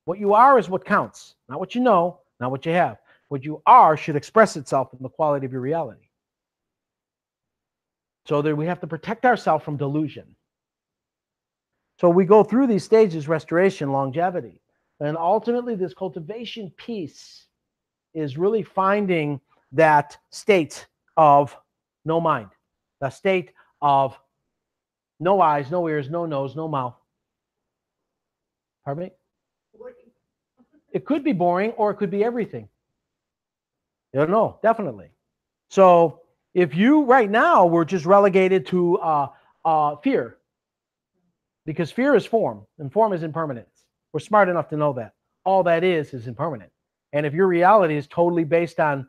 Speaker 1: What you are is what counts. Not what you know, not what you have. What you are should express itself in the quality of your reality. So that we have to protect ourselves from delusion. So we go through these stages: restoration, longevity. And ultimately, this cultivation piece is really finding that state of no mind, the state of no eyes, no ears, no nose, no mouth. Pardon me? It could be boring, or it could be everything. You don't know, definitely. So if you right now were just relegated to fear, because fear is form, and form is impermanence. We're smart enough to know that. All that is impermanent. And if your reality is totally based on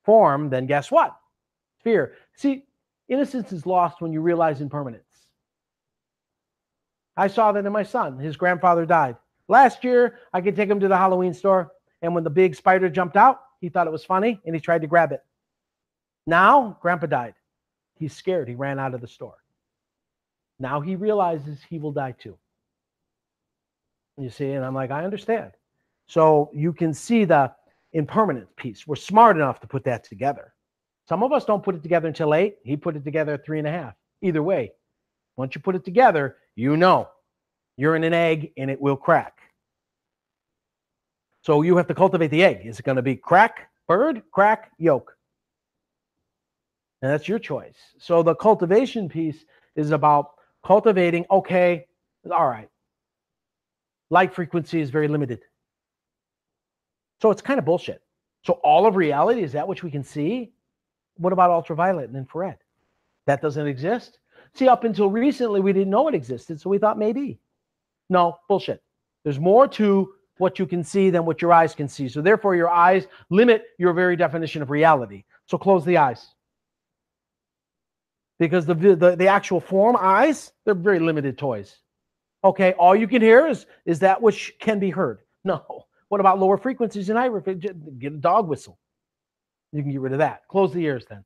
Speaker 1: form, then guess what? Fear. See, innocence is lost when you realize impermanence. I saw that in my son. His grandfather died. Last year, I could take him to the Halloween store, and when the big spider jumped out, he thought it was funny, and he tried to grab it. Now, Grandpa died. He's scared. He ran out of the store. Now he realizes he will die too. You see, and I'm like, I understand. So you can see the impermanence piece. We're smart enough to put that together. Some of us don't put it together until 8. He put it together at 3.5. Either way, once you put it together, you know you're in an egg and it will crack. So you have to cultivate the egg. Is it going to be crack, bird, crack, yolk? And that's your choice. So the cultivation piece is about cultivating, okay, all right. Light frequency is very limited. So it's kind of bullshit. So all of reality, is that which we can see? What about ultraviolet and infrared? That doesn't exist? See, up until recently, we didn't know it existed, so we thought maybe. No, bullshit. There's more to what you can see than what your eyes can see. So therefore, your eyes limit your very definition of reality. So close the eyes. Because the actual form eyes, they're very limited toys. Okay, all you can hear is that which can be heard. No. What about lower frequencies in get a dog whistle. You can get rid of that. Close the ears then.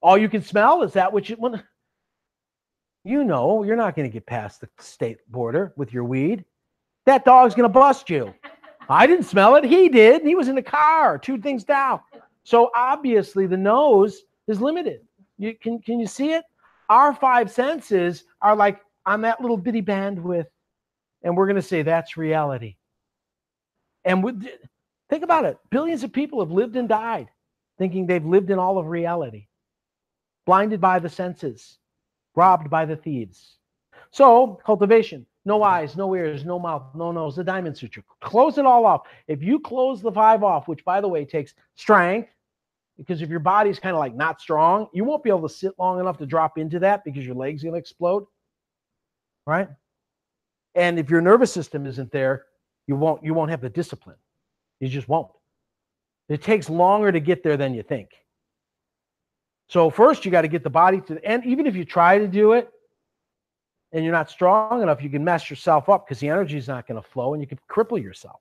Speaker 1: All you can smell is that which you know you're not going to get past the state border with your weed. That dog's going to bust you. I didn't smell it. He did. He was in the car, 2 things down. So obviously the nose is limited. Can you see it? Our 5 senses are like on that little bitty bandwidth. And we're going to say that's reality. And think about it. Billions of people have lived and died thinking they've lived in all of reality, blinded by the senses, robbed by the thieves. So, cultivation, no eyes, no ears, no mouth, no nose, the diamond sutra. Close it all off. If you close the five off, which by the way takes strength, because if your body's kind of like not strong, you won't be able to sit long enough to drop into that because your leg's going to explode, right? And if your nervous system isn't there, you won't have the discipline. You just won't. It takes longer to get there than you think. So first you got to get the body to the end. Even if you try to do it and you're not strong enough, you can mess yourself up because the energy is not going to flow and you can cripple yourself.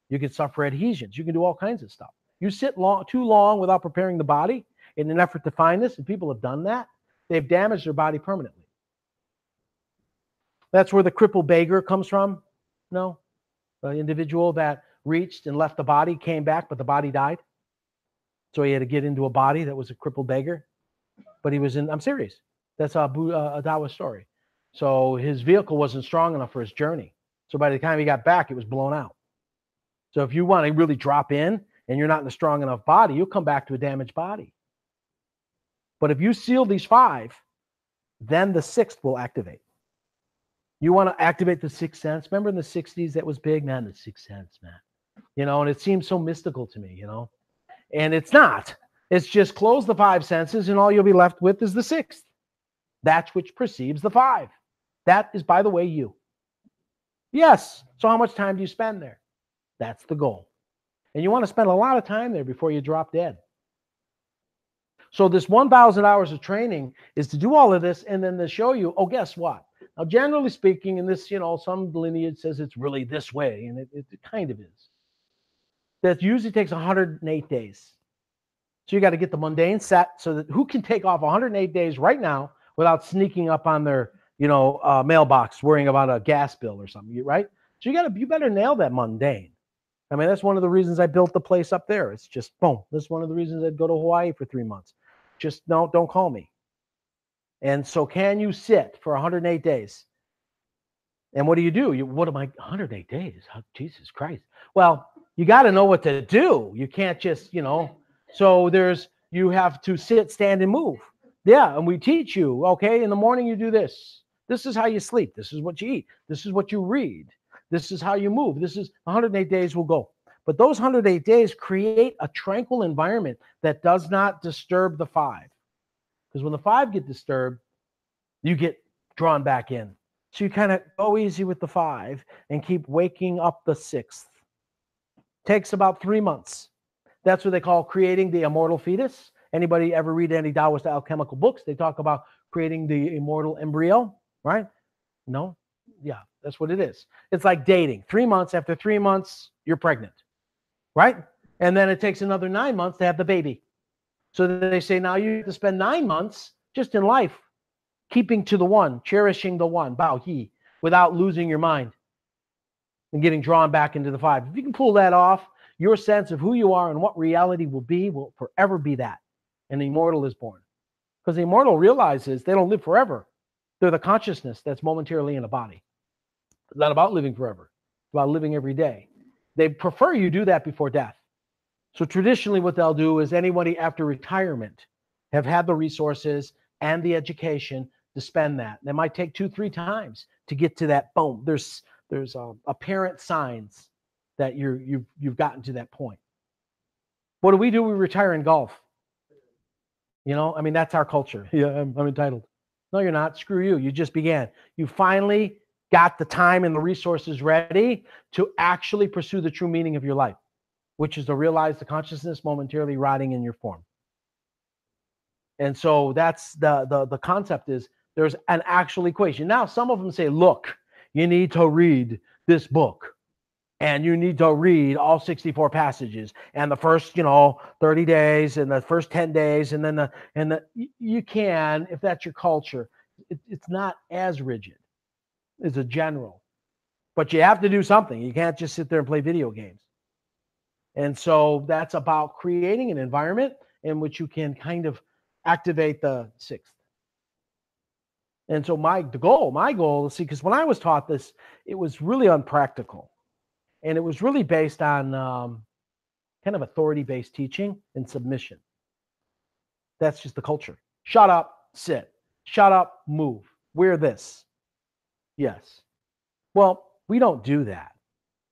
Speaker 1: You can suffer adhesions. You can do all kinds of stuff. You sit too long without preparing the body in an effort to find this, and people have done that. They've damaged their body permanently. That's where the crippled beggar comes from. No, the individual that reached and left the body came back, but the body died. So he had to get into a body that was a crippled beggar. But he was in, I'm serious. That's a Taoist story. So his vehicle wasn't strong enough for his journey. So by the time he got back, it was blown out. So if you want to really drop in and you're not in a strong enough body, you'll come back to a damaged body. But if you seal these five, then the sixth will activate. You want to activate the sixth sense. Remember in the 60s, that was big, man, the sixth sense, man. You know, and it seems so mystical to me, you know. And it's not. It's just close the five senses and all you'll be left with is the sixth. That's which perceives the five. That is, by the way, you. Yes. So how much time do you spend there? That's the goal. And you want to spend a lot of time there before you drop dead. So this 1,000 hours of training is to do all of this and then to show you, oh, guess what? Now, generally speaking, in this, you know, some lineage says it's really this way, and it kind of is. That usually takes 108 days. So you got to get the mundane set so that who can take off 108 days right now without sneaking up on their, you know, mailbox worrying about a gas bill or something, right? So you better nail that mundane. I mean, that's one of the reasons I built the place up there. It's just boom. That's one of the reasons I'd go to Hawaii for 3 months. Just don't call me. And so can you sit for 108 days? And what do? What am I, 108 days? Oh, Jesus Christ. Well, you got to know what to do. You can't just, you know, so you have to sit, stand, and move. Yeah, and we teach you, okay, in the morning you do this. This is how you sleep. This is what you eat. This is what you read. This is how you move. This is 108 days will go. But those 108 days create a tranquil environment that does not disturb the five. Because when the five get disturbed, you get drawn back in. So you kind of go easy with the five and keep waking up the sixth. Takes about 3 months. That's what they call creating the immortal fetus. Anybody ever read any Taoist alchemical books? They talk about creating the immortal embryo, right? No? Yeah, that's what it is. It's like dating. 3 months. After 3 months, you're pregnant, right? And then it takes another 9 months to have the baby. So they say now you have to spend 9 months just in life, keeping to the one, cherishing the one, Bao He, without losing your mind and getting drawn back into the five. If you can pull that off, your sense of who you are and what reality will be will forever be that. And the immortal is born. Because the immortal realizes they don't live forever. They're the consciousness that's momentarily in a body. It's not about living forever. It's about living every day. They prefer you do that before death. So traditionally what they'll do is anybody after retirement have had the resources and the education to spend that. They might take 2-3 times to get to that boom. There's apparent signs that you've gotten to that point. What do? We retire in golf. You know, I mean, that's our culture. Yeah, I'm entitled. No, you're not. Screw you. You just began. You finally got the time and the resources ready to actually pursue the true meaning of your life, which is to realize the consciousness momentarily rotting in your form. And so that's the concept is there's an actual equation. Now, some of them say, look, you need to read this book. And you need to read all 64 passages and the first, 30 days and the first 10 days. And then you can, if that's your culture, it's not as rigid as a general, but you have to do something. You can't just sit there and play video games. And so that's about creating an environment in which you can kind of activate the sixth. And so my goal is, see, because when I was taught this, it was really unpractical. And it was really based on kind of authority-based teaching and submission. That's just the culture. Shut up, sit. Shut up, move. We're this. Yes. Well, we don't do that.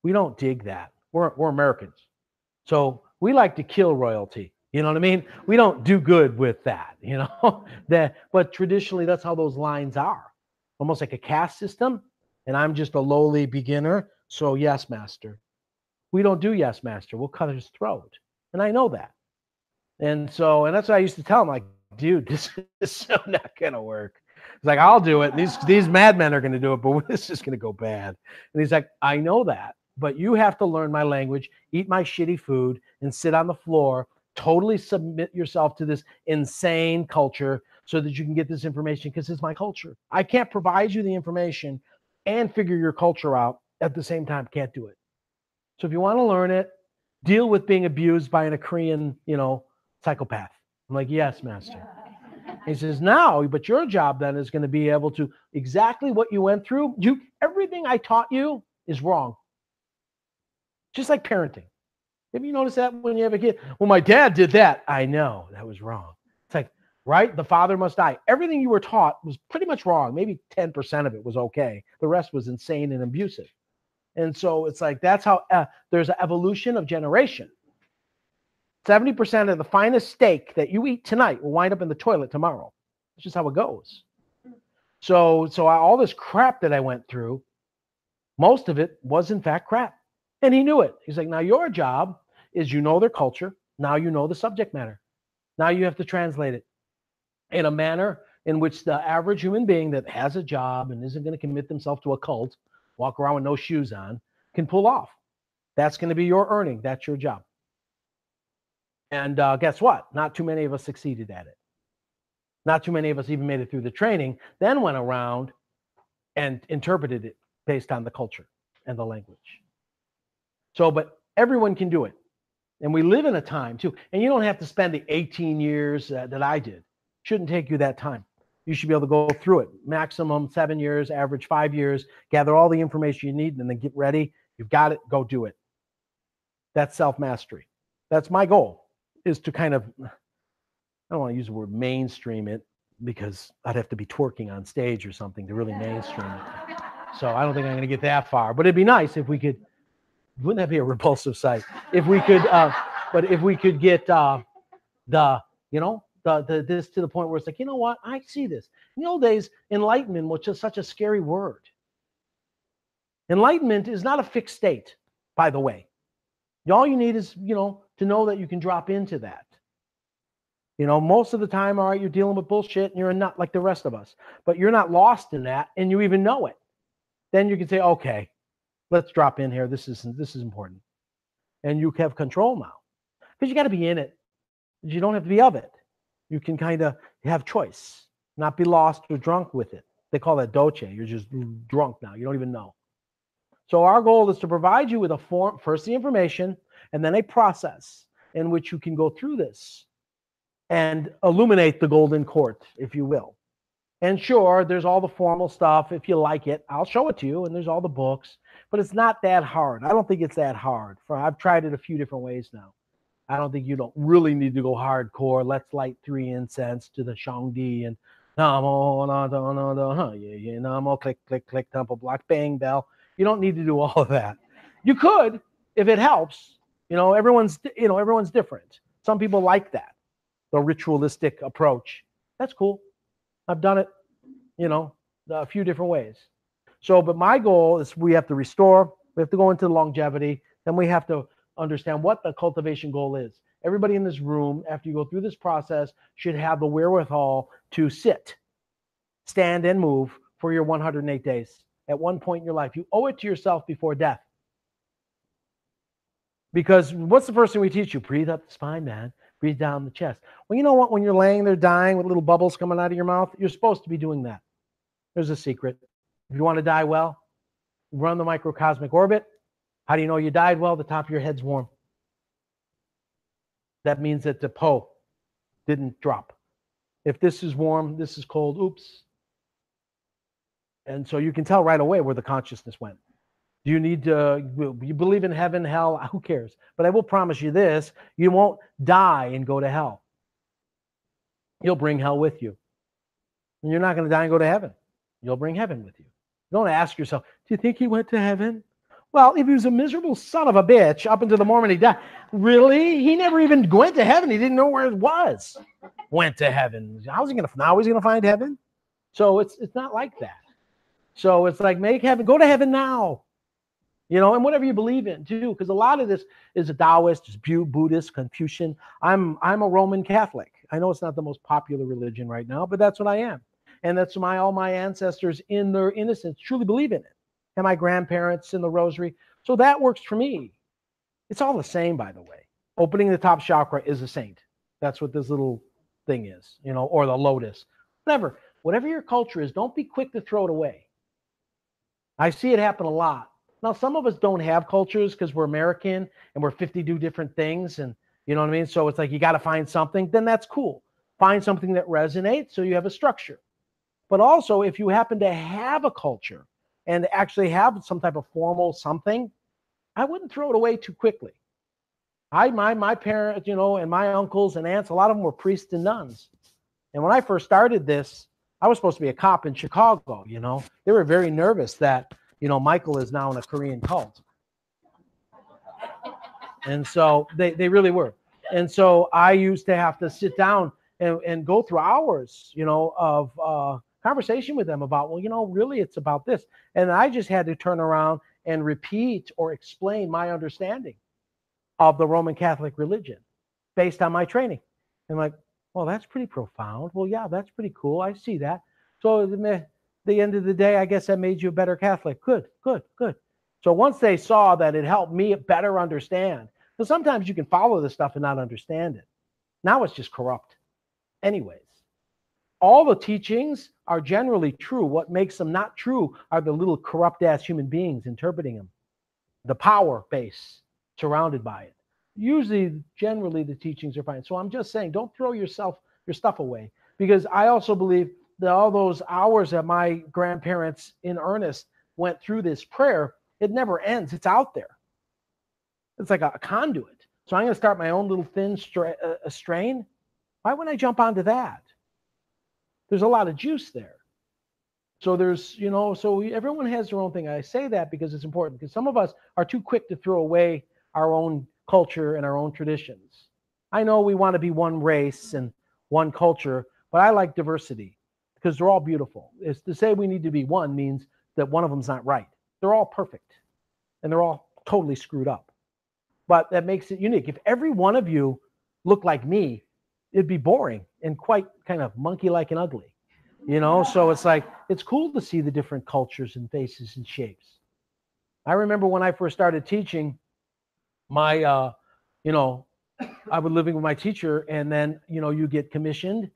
Speaker 1: We don't dig that. We're Americans. So we like to kill royalty. You know what I mean? We don't do good with that, you know? But traditionally, that's how those lines are. Almost like a caste system. And I'm just a lowly beginner. So, yes, master. We don't do yes, master. We'll cut his throat. And I know that. And that's what I used to tell him, like, dude, this is so not going to work. He's like, I'll do it. These madmen are going to do it, but this is going to go bad. And he's like, I know that, but you have to learn my language, eat my shitty food, and sit on the floor, totally submit yourself to this insane culture so that you can get this information because it's my culture. I can't provide you the information and figure your culture out at the same time. Can't do it. So if you want to learn it, deal with being abused by a Korean, psychopath. I'm like, yes, master. He says, now, but your job then is going to be able to exactly what you went through. Everything I taught you is wrong. Just like parenting. Have you noticed that when you have a kid? Well, my dad did that. I know that was wrong. It's like, right? The father must die. Everything you were taught was pretty much wrong. Maybe 10% of it was okay. The rest was insane and abusive. And so it's like, that's how there's an evolution of generation. 70% of the finest steak that you eat tonight will wind up in the toilet tomorrow. That's just how it goes. So all this crap that I went through, most of it was in fact crap. And he knew it. He's like, now your job is, their culture. Now you know the subject matter. Now you have to translate it in a manner in which the average human being that has a job and isn't going to commit themselves to a cult, walk around with no shoes on, can pull off. That's going to be your earning. That's your job. And guess what? Not too many of us succeeded at it. Not too many of us even made it through the training, then went around and interpreted it based on the culture and the language. So, but everyone can do it. And we live in a time too. And you don't have to spend the 18 years that I did. Shouldn't take you that time. You should be able to go through it. Maximum 7 years, average 5 years, gather all the information you need, and then get ready. You've got it, go do it. That's self-mastery. That's my goal, is to kind of, I don't want to use the word mainstream it, because I'd have to be twerking on stage or something to really mainstream it. So I don't think I'm going to get that far. But it'd be nice if we could, wouldn't that be a repulsive sight? If we could, but if we could get this to the point where it's like, you know what? I see this. In the old days, enlightenment was just such a scary word. Enlightenment is not a fixed state, by the way. All you need is, to know that you can drop into that. Most of the time, all right, you're dealing with bullshit and you're a nut like the rest of us, but you're not lost in that and you even know it. Then you can say, okay, let's drop in here. This is important. And you have control now, because you got to be in it. You don't have to be of it. You can kind of have choice, not be lost or drunk with it. They call that doce. You're just drunk now. You don't even know. So our goal is to provide you with a form, first the information, and then a process in which you can go through this and illuminate the golden court, if you will. And sure, there's all the formal stuff. If you like it, I'll show it to you, and there's all the books. But it's not that hard. I don't think it's that hard. I've tried it a few different ways now. I don't think you don't really need to go hardcore. Let's light 3 incense to the Shangdi and Namo, Namo, click, click, click, temple block, bang, bell. You don't need to do all of that. You could, if it helps. Everyone's different. Some people like that, the ritualistic approach. That's cool. I've done it, a few different ways. So, but my goal is we have to restore. We have to go into longevity. Then we have to understand what the cultivation goal is. Everybody in this room, after you go through this process, should have the wherewithal to sit, stand, and move for your 108 days. At one point in your life, you owe it to yourself before death. Because what's the first thing we teach you? Breathe up the spine, man. Breathe down the chest. Well, you know what? When you're laying there dying with little bubbles coming out of your mouth, you're supposed to be doing that. There's a secret. If you want to die well, run the microcosmic orbit. How do you know you died well? The top of your head's warm. That means that the Po didn't drop. If this is warm, this is cold, oops. And so you can tell right away where the consciousness went. Do you need to, you believe in heaven, hell? Who cares? But I will promise you this, you won't die and go to hell. You'll bring hell with you. And you're not going to die and go to heaven. You'll bring heaven with you. Don't ask yourself, do you think he went to heaven? Well, if he was a miserable son of a bitch up until the moment he died, really? He never even went to heaven. He didn't know where it was. Went to heaven. How's he going to, now he's going to find heaven? So it's not like that. So it's like, make heaven, go to heaven now. You know, and whatever you believe in too, because a lot of this is a Taoist, is Buddhist, Confucian. I'm a Roman Catholic. I know it's not the most popular religion right now, but that's what I am. And that's all my ancestors in their innocence truly believe in it. And my grandparents in the rosary. So that works for me. It's all the same, by the way. Opening the top chakra is a saint. That's what this little thing is, you know, or the lotus. Whatever your culture is, don't be quick to throw it away. I see it happen a lot. Now, some of us don't have cultures because we're American and we're 52 different things. And you know what I mean? So it's like you got to find something. Then that's cool. Find something that resonates so you have a structure. But also, if you happen to have a culture and actually have some type of formal something, I wouldn't throw it away too quickly. My parents, you know, and my uncles and aunts, a lot of them were priests and nuns. And when I first started this, I was supposed to be a cop in Chicago, you know. They were very nervous that, you know, Michael is now in a Korean cult. And so they really were. And so I used to have to sit down and go through hours, you know, of conversation with them about, well, you know, really it's about this. And I just had to turn around and repeat or explain my understanding of the Roman Catholic religion based on my training. And like, well, that's pretty profound. Well, yeah, that's pretty cool. I see that. So at the end of the day, I guess that made you a better Catholic. Good. So once they saw that it helped me better understand, because sometimes you can follow this stuff and not understand it. Now it's just corrupt. Anyways, all the teachings are generally true. What makes them not true are the little corrupt-ass human beings interpreting them. The power base surrounded by it. Usually, generally, the teachings are fine. So I'm just saying, don't throw your stuff away. Because I also believe that all those hours that my grandparents in earnest went through this prayer, it never ends. It's out there. It's like a conduit. So I'm going to start my own little thin strain. Why wouldn't I jump onto that? There's a lot of juice there. So there's, you know, so everyone has their own thing. I say that because it's important, because some of us are too quick to throw away our own culture and our own traditions. I know we want to be one race and one culture, but I like diversity because they're all beautiful. It's to say we need to be one means that one of them's not right. They're all perfect and they're all totally screwed up. But that makes it unique. If every one of you looked like me, it'd be boring and quite kind of monkey-like and ugly. You know, so it's like, it's cool to see the different cultures and faces and shapes. I remember when I first started teaching, my, you know, I was living with my teacher, and then, you know, you get commissioned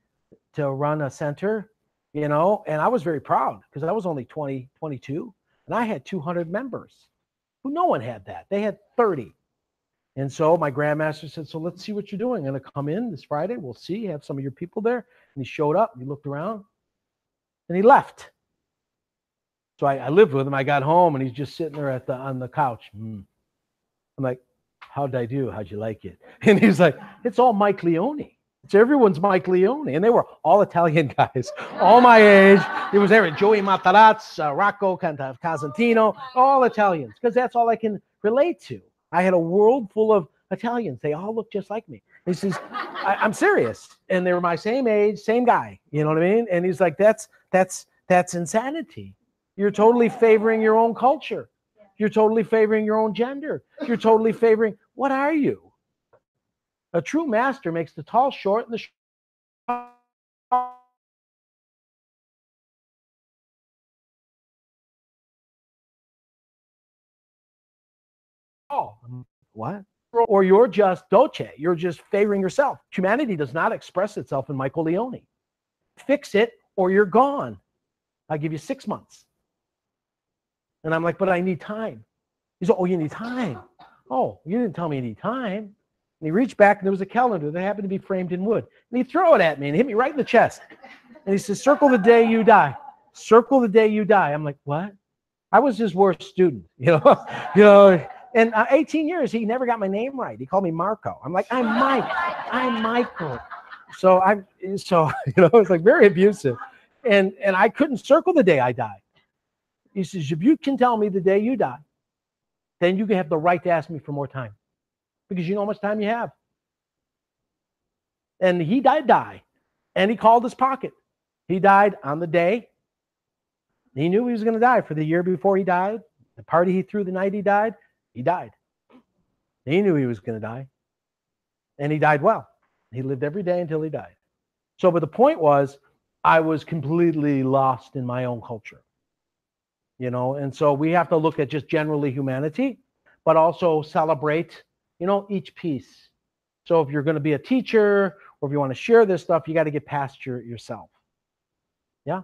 Speaker 1: to run a center, you know, and I was very proud because I was only 20, 22, and I had 200 members. No one had that. They had 30. And so my grandmaster said, so let's see what you're doing. I'm going to come in this Friday. We'll see, have some of your people there. And he showed up, and he looked around, and he left. So I lived with him. I got home, and he's just sitting there on the couch. I'm like, how'd I do? How'd you like it? And he's like, it's all Mike Leone. It's everyone's Mike Leone. And they were all Italian guys, all my age. It was there, Joey Matarazzo, Rocco Casentino, all Italians, because that's all I can relate to. I had a world full of Italians. They all look just like me. He says, I'm serious. And they were my same age, same guy. You know what I mean? And he's like, that's insanity. You're totally favoring your own culture. You're totally favoring your own gender. You're totally favoring, what are you? A true master makes the tall short and the short. What? Or you're just Dolce. You're just favoring yourself. Humanity does not express itself in Michael Leone. Fix it or you're gone. I'll give you 6 months. And I'm like, but I need time. He's like, oh, you need time. Oh, you didn't tell me you need time. And he reached back, and there was a calendar that happened to be framed in wood. And he threw it at me and hit me right in the chest. And he says, circle the day you die. Circle the day you die. I'm like, what? I was his worst student, you know. And 18 years, he never got my name right. He called me Marco. I'm like, I'm Mike. I'm Michael. So it's like very abusive. And I couldn't circle the day I died. He says, if you can tell me the day you die, then you can have the right to ask me for more time. Because you know how much time you have. And he die. And he called his pocket. He died on the day. He knew he was going to die for the year before he died. The party he threw the night he died. He knew he was going to die. And he died well. He lived every day until he died. So, but the point was, I was completely lost in my own culture. And so we have to look at just generally humanity, but also celebrate, each piece. So if you're going to be a teacher or if you want to share this stuff, you got to get past yourself. Yeah?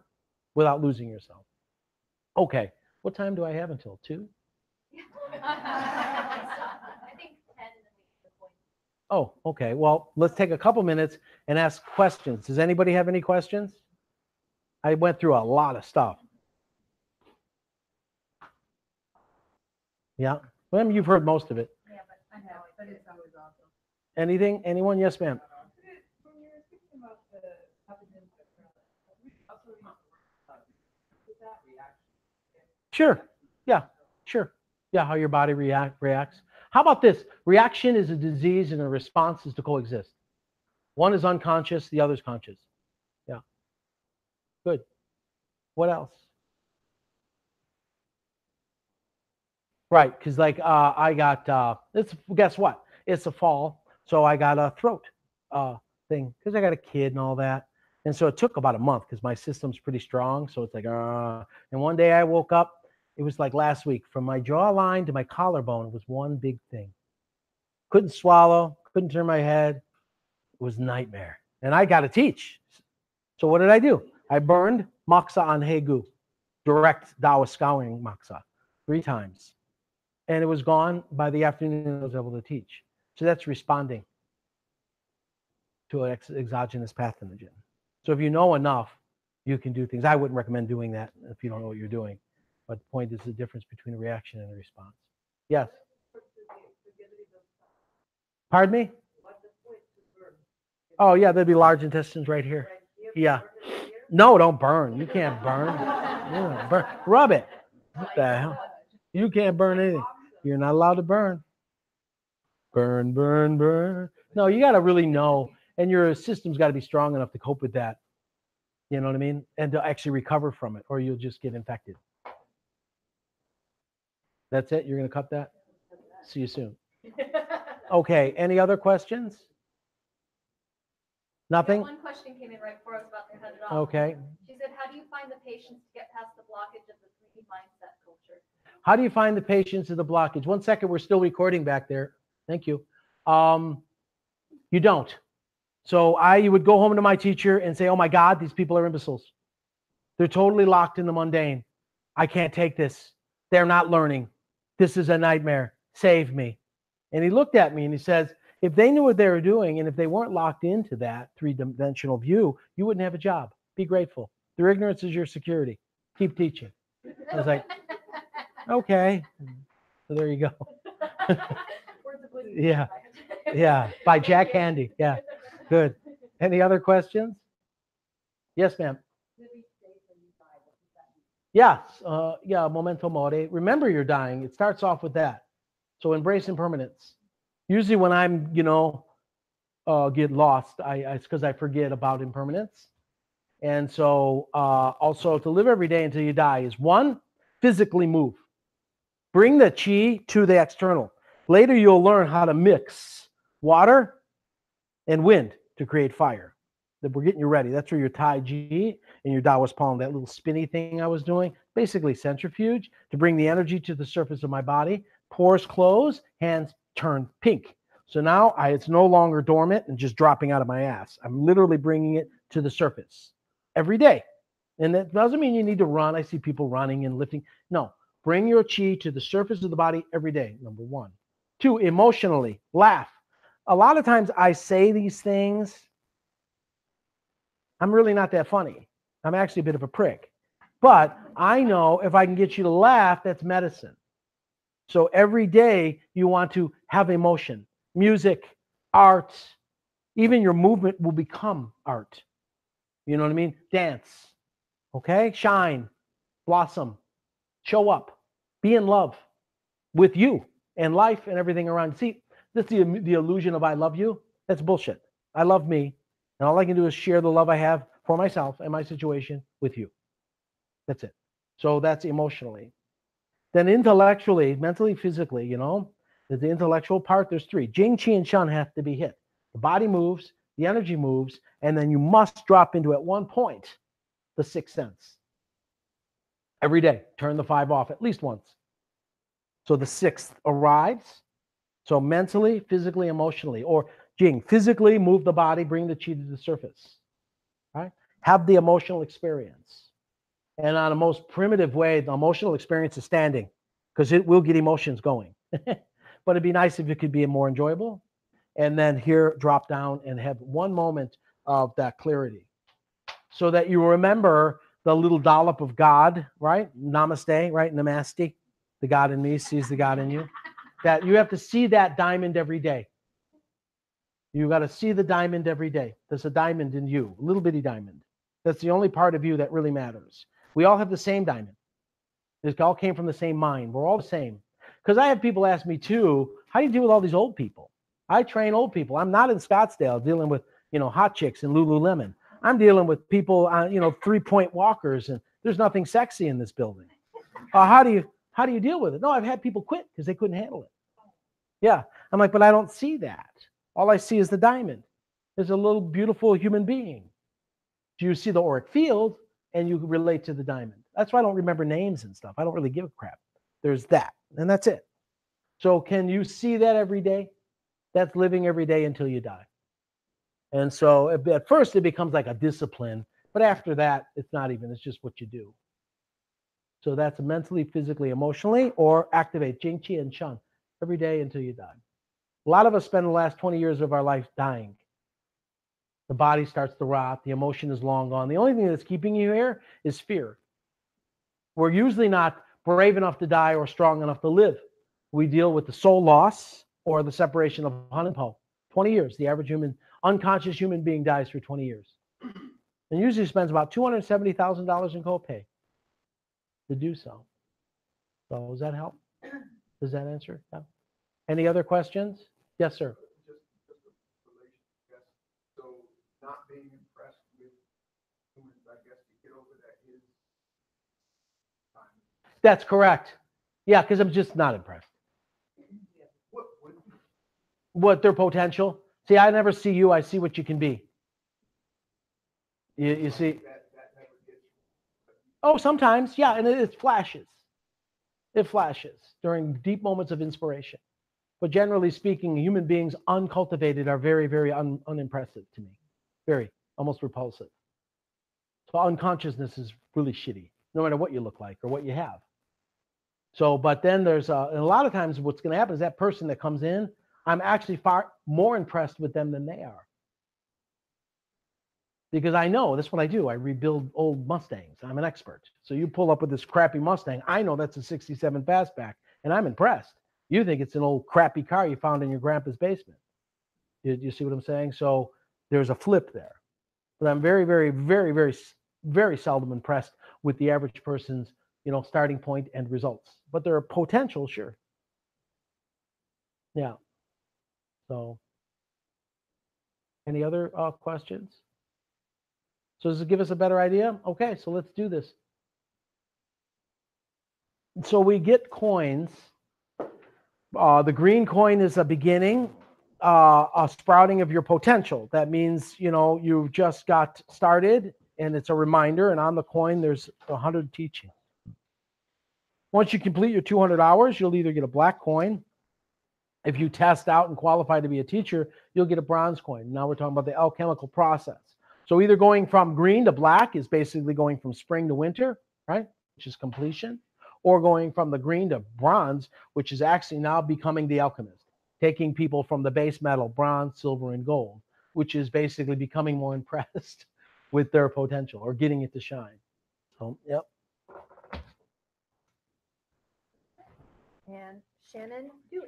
Speaker 1: Without losing yourself. Okay. What time do I have until 2?
Speaker 2: I think 10 and then we get the point.
Speaker 1: Oh, okay. Well, let's take a couple minutes and ask questions. Does anybody have any questions? I went through a lot of stuff. Yeah. Well, you've heard most of it.
Speaker 2: Yeah, but I know, but it's always awesome.
Speaker 1: Anything? Anyone? Yes, ma'am.
Speaker 2: When you're speaking about the evidence is that reaction?
Speaker 1: Sure. Yeah. Sure. Yeah. How your body reacts. How about this? Reaction is a disease and a response is to coexist. One is unconscious, the other is conscious. Yeah. Good. What else? Right. Because like I got guess what? It's a fall. So I got a throat thing because I got a kid and all that. And so it took about a month because my system's pretty strong. So it's like, and one day I woke up, it was like last week, from my jawline to my collarbone, it was one big thing. Couldn't swallow, couldn't turn my head. It was a nightmare. And I got to teach. So what did I do? I burned moxa on Hegu, direct Taoist scouring moxa, 3 times. And it was gone by the afternoon. I was able to teach. So that's responding to an exogenous pathogen. So if you know enough, you can do things. I wouldn't recommend doing that if you don't know what you're doing. But the point is the difference between a reaction and a response. Yes. Pardon me? Oh, yeah, there'd be large intestines right here. Yeah. No, don't burn. You can't burn. Yeah, burn. Rub it. What the hell? You can't burn anything. You're not allowed to burn. Burn, burn, burn. No, you got to really know. And your system's got to be strong enough to cope with that. You know what I mean? And to actually recover from it, or you'll just get infected. That's it? You're going to cut that? See you soon. Okay. Any other questions? Nothing?
Speaker 2: One question came in right before I was about to cut it off.
Speaker 1: Okay.
Speaker 2: She said, how do you find the patience to get past the blockage of the 3D mindset culture?
Speaker 1: How do you find the patience of the blockage? 1 second, we're still recording back there. Thank you. You don't. So I would go home to my teacher and say, oh my God, these people are imbeciles. They're totally locked in the mundane. I can't take this. They're not learning. This is a nightmare. Save me. And he looked at me and he says, if they knew what they were doing and if they weren't locked into that 3-dimensional view, you wouldn't have a job. Be grateful. Their ignorance is your security. Keep teaching. I was like, okay. So there you go. Yeah. Yeah. By Jack Handy. Yeah. Good. Any other questions? Yes, ma'am. Yes. Yeah. Memento mori. Remember you're dying. It starts off with that. So embrace impermanence. Usually when I'm, get lost, it's because I forget about impermanence. And so also to live every day until you die is 1, physically move. Bring the chi to the external. Later you'll learn how to mix water and wind to create fire. We're getting you ready. That's where your Tai Chi and your Taoist palm, that little spinny thing I was doing, basically centrifuge to bring the energy to the surface of my body. Pores close, hands turn pink. So now it's no longer dormant and just dropping out of my ass. I'm literally bringing it to the surface every day. And that doesn't mean you need to run. I see people running and lifting. No, bring your chi to the surface of the body every day, number 1. 2, emotionally, laugh. A lot of times I say these things, I'm really not that funny. I'm actually a bit of a prick. But I know if I can get you to laugh, that's medicine. So every day you want to have emotion, music, art, even your movement will become art. You know what I mean? Dance, okay? Shine, blossom, show up, be in love with you and life and everything around. See, this is the illusion of I love you. That's bullshit. I love me, and all I can do is share the love I have for myself and my situation with you. That's it. So that's emotionally. Then intellectually, mentally, physically, the intellectual part, there's three. Jing, Qi, and Shan have to be hit. The body moves, the energy moves, and then you must drop into, at one point, the sixth sense. Every day, turn the five off at least once. So the sixth arrives. So mentally, physically, emotionally, or Jing, physically move the body, bring the Qi to the surface. Right? Have the emotional experience. And on a most primitive way, the emotional experience is standing, because it will get emotions going. But it'd be nice if it could be more enjoyable. And then here, drop down and have one moment of that clarity, so that you remember the little dollop of God, right? Namaste, right? Namaste. The God in me sees the God in you. That you have to see that diamond every day. You got to see the diamond every day. There's a diamond in you, a little bitty diamond. That's the only part of you that really matters. We all have the same diamond. It all came from the same mind. We're all the same. Because I have people ask me too, how do you deal with all these old people? I train old people. I'm not in Scottsdale dealing with, hot chicks and Lululemon. I'm dealing with people, 3-point walkers, and there's nothing sexy in this building. How do you deal with it? No, I've had people quit because they couldn't handle it. Yeah. I'm like, but I don't see that. All I see is the diamond. There's a little beautiful human being. Do you see the auric field and you relate to the diamond? That's why I don't remember names and stuff. I don't really give a crap. There's that, and that's it. So can you see that every day? That's living every day until you die. And so at first it becomes like a discipline, but after that, it's not even, it's just what you do. So that's mentally, physically, emotionally, or activate Jing, Qi, and Shan every day until you die. A lot of us spend the last 20 years of our life dying. The body starts to rot. The emotion is long gone. The only thing that's keeping you here is fear. We're usually not brave enough to die or strong enough to live. We deal with the soul loss or the separation of Han and Po. 20 years. The average unconscious human being dies for 20 years. And usually spends about $270,000 in copay to do so. So does that help? Does that answer? Yeah. Any other questions? Yes, sir.
Speaker 3: Just a relation, I guess. So not being impressed with humans, I guess, to get over that is time.
Speaker 1: That's correct. Yeah, because I'm just not impressed. What their potential? See, I never see you. I see what you can be. You see?
Speaker 3: That never gets.
Speaker 1: Oh, sometimes, yeah, and it flashes. It flashes during deep moments of inspiration. But generally speaking, human beings uncultivated are very, very unimpressive to me. Very, almost repulsive. So unconsciousness is really shitty, no matter what you look like or what you have. So, but then there's, and a lot of times what's going to happen is that person that comes in, I'm actually far more impressed with them than they are. Because I know that's what I do. I rebuild old Mustangs. I'm an expert. So you pull up with this crappy Mustang. I know that's a 67 fastback, and I'm impressed. You think it's an old crappy car you found in your grandpa's basement. You see what I'm saying? So there's a flip there. But I'm very, very, very, very, very seldom impressed with the average person's, starting point and results. But there are potential, sure. Yeah. So any other questions? So does it give us a better idea? Okay, so let's do this. So we get coins. The green coin is a beginning, a sprouting of your potential. That means, you've just got started, and it's a reminder. And on the coin, there's 100 teachings. Once you complete your 200 hours, you'll either get a black coin. If you test out and qualify to be a teacher, you'll get a bronze coin. Now we're talking about the alchemical process. So either going from green to black is basically going from spring to winter, right? Which is completion. Or going from the green to bronze, which is actually now becoming the alchemist, taking people from the base metal, bronze, silver, and gold, which is basically becoming more impressed with their potential or getting it to shine. So, yep.
Speaker 2: And Shannon Dewey.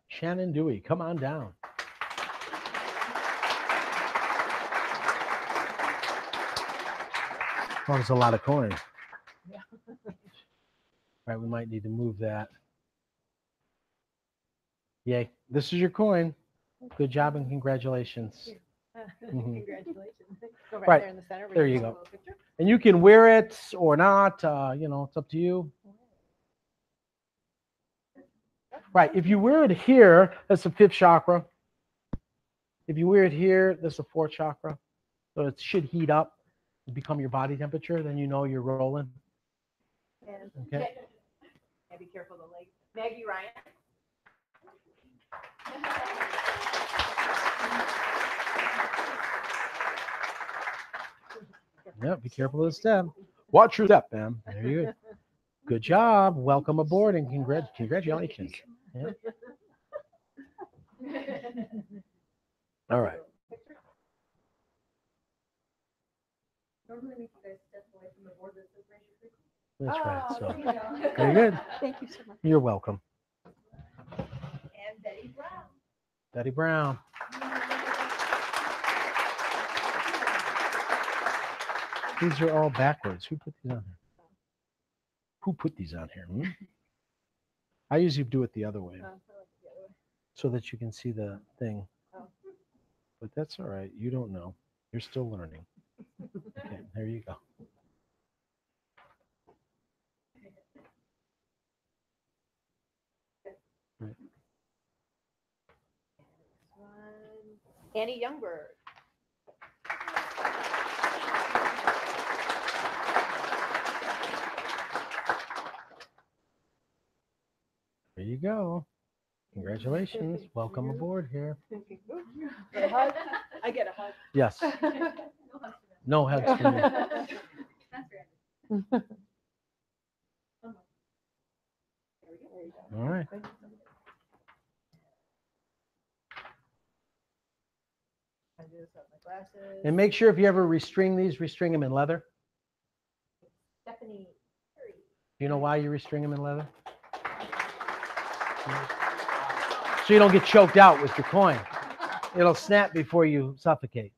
Speaker 1: Shannon Dewey, come on down. Oh, there's a lot of coins.
Speaker 2: Yeah.
Speaker 1: Right, we might need to move that. Yay, this is your coin. Good job and congratulations.
Speaker 2: Congratulations. Go right,
Speaker 1: Right,
Speaker 2: there in the center.
Speaker 1: there
Speaker 2: we
Speaker 1: you
Speaker 2: can
Speaker 1: go.
Speaker 2: take a little picture.
Speaker 1: And you can wear it or not, it's up to you. Right, if you wear it here, that's the fifth chakra. If you wear it here, that's the fourth chakra. So it should heat up and become your body temperature, then you know you're rolling.
Speaker 2: And
Speaker 1: Okay.
Speaker 2: yeah, be careful of the leg. Maggie Ryan.
Speaker 1: Yeah, be careful of the step. Watch your step, ma'am. There you go. Good job. Welcome aboard and congratulations. Yeah. All right.
Speaker 2: Normally make you guys step away from the board that says raise your frequency.
Speaker 1: That's right.
Speaker 2: Oh,
Speaker 1: So
Speaker 2: there you go.
Speaker 1: very good.
Speaker 2: Thank you so much.
Speaker 1: You're welcome.
Speaker 2: And Betty Brown.
Speaker 1: Betty Brown. These are all backwards. Who put these on here? Who put these on here? Hmm? I usually do it the other way so that you can see the thing.
Speaker 2: Oh.
Speaker 1: But that's all right. You don't know. You're still learning. Okay, there you go. Right.
Speaker 2: Annie Youngberg.
Speaker 1: There you go. Congratulations. Welcome aboard here.
Speaker 2: Get a hug? I get a hug.
Speaker 1: Yes. No hugs for me. All right.
Speaker 2: I just have my glasses.
Speaker 1: And make sure if you ever restring these, restring them in leather.
Speaker 2: Stephanie.
Speaker 1: Do you know why you restring them in leather? So you don't get choked out with your coin. It'll snap before you suffocate.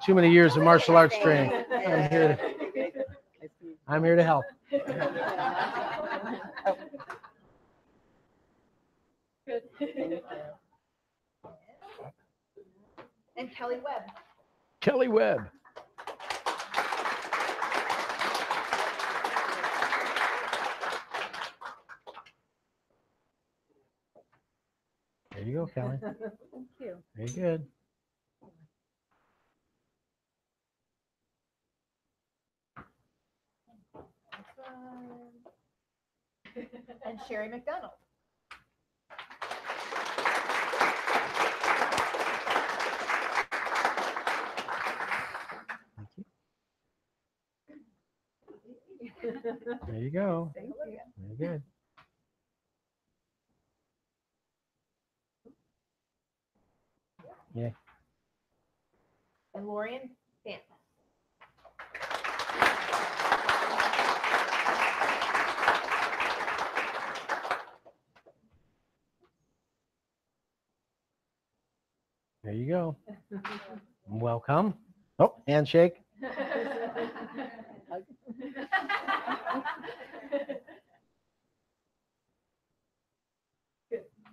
Speaker 1: Too many years of martial arts training. I'm here to help.
Speaker 2: Good. And Kelly Webb.
Speaker 1: Kelly Webb. There you go, Kelly.
Speaker 2: Thank you.
Speaker 1: Very good.
Speaker 2: And Sherry McDonald.
Speaker 1: Thank you. There you go.
Speaker 2: Thank you.
Speaker 1: Very good. Yeah.
Speaker 2: And Lorian Fant.
Speaker 1: There you go. Welcome. Oh, handshake.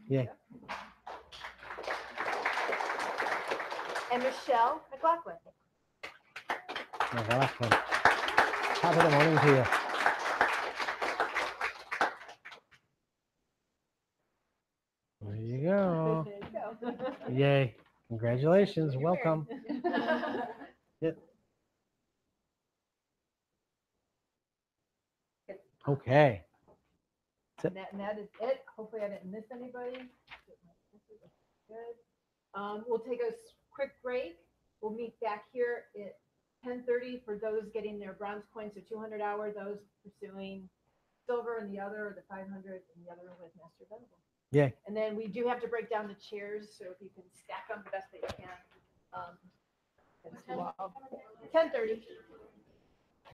Speaker 1: Yeah.
Speaker 2: And Michelle McLaughlin.
Speaker 1: Oh, last one. Top of the morning to you. There you go.
Speaker 2: There you go.
Speaker 1: Yay. Congratulations. Welcome. Yep. Okay.
Speaker 2: And that is it. Hopefully I didn't miss anybody. Good. We'll take a quick break. We'll meet back here at 10:30 for those getting their bronze coins, so 200 hour, those pursuing silver and the other, the 500 and the other with Master Venerable.
Speaker 1: Yay.
Speaker 2: And then we do have to break down the chairs, so if you can stack them the best that you can. 10:30.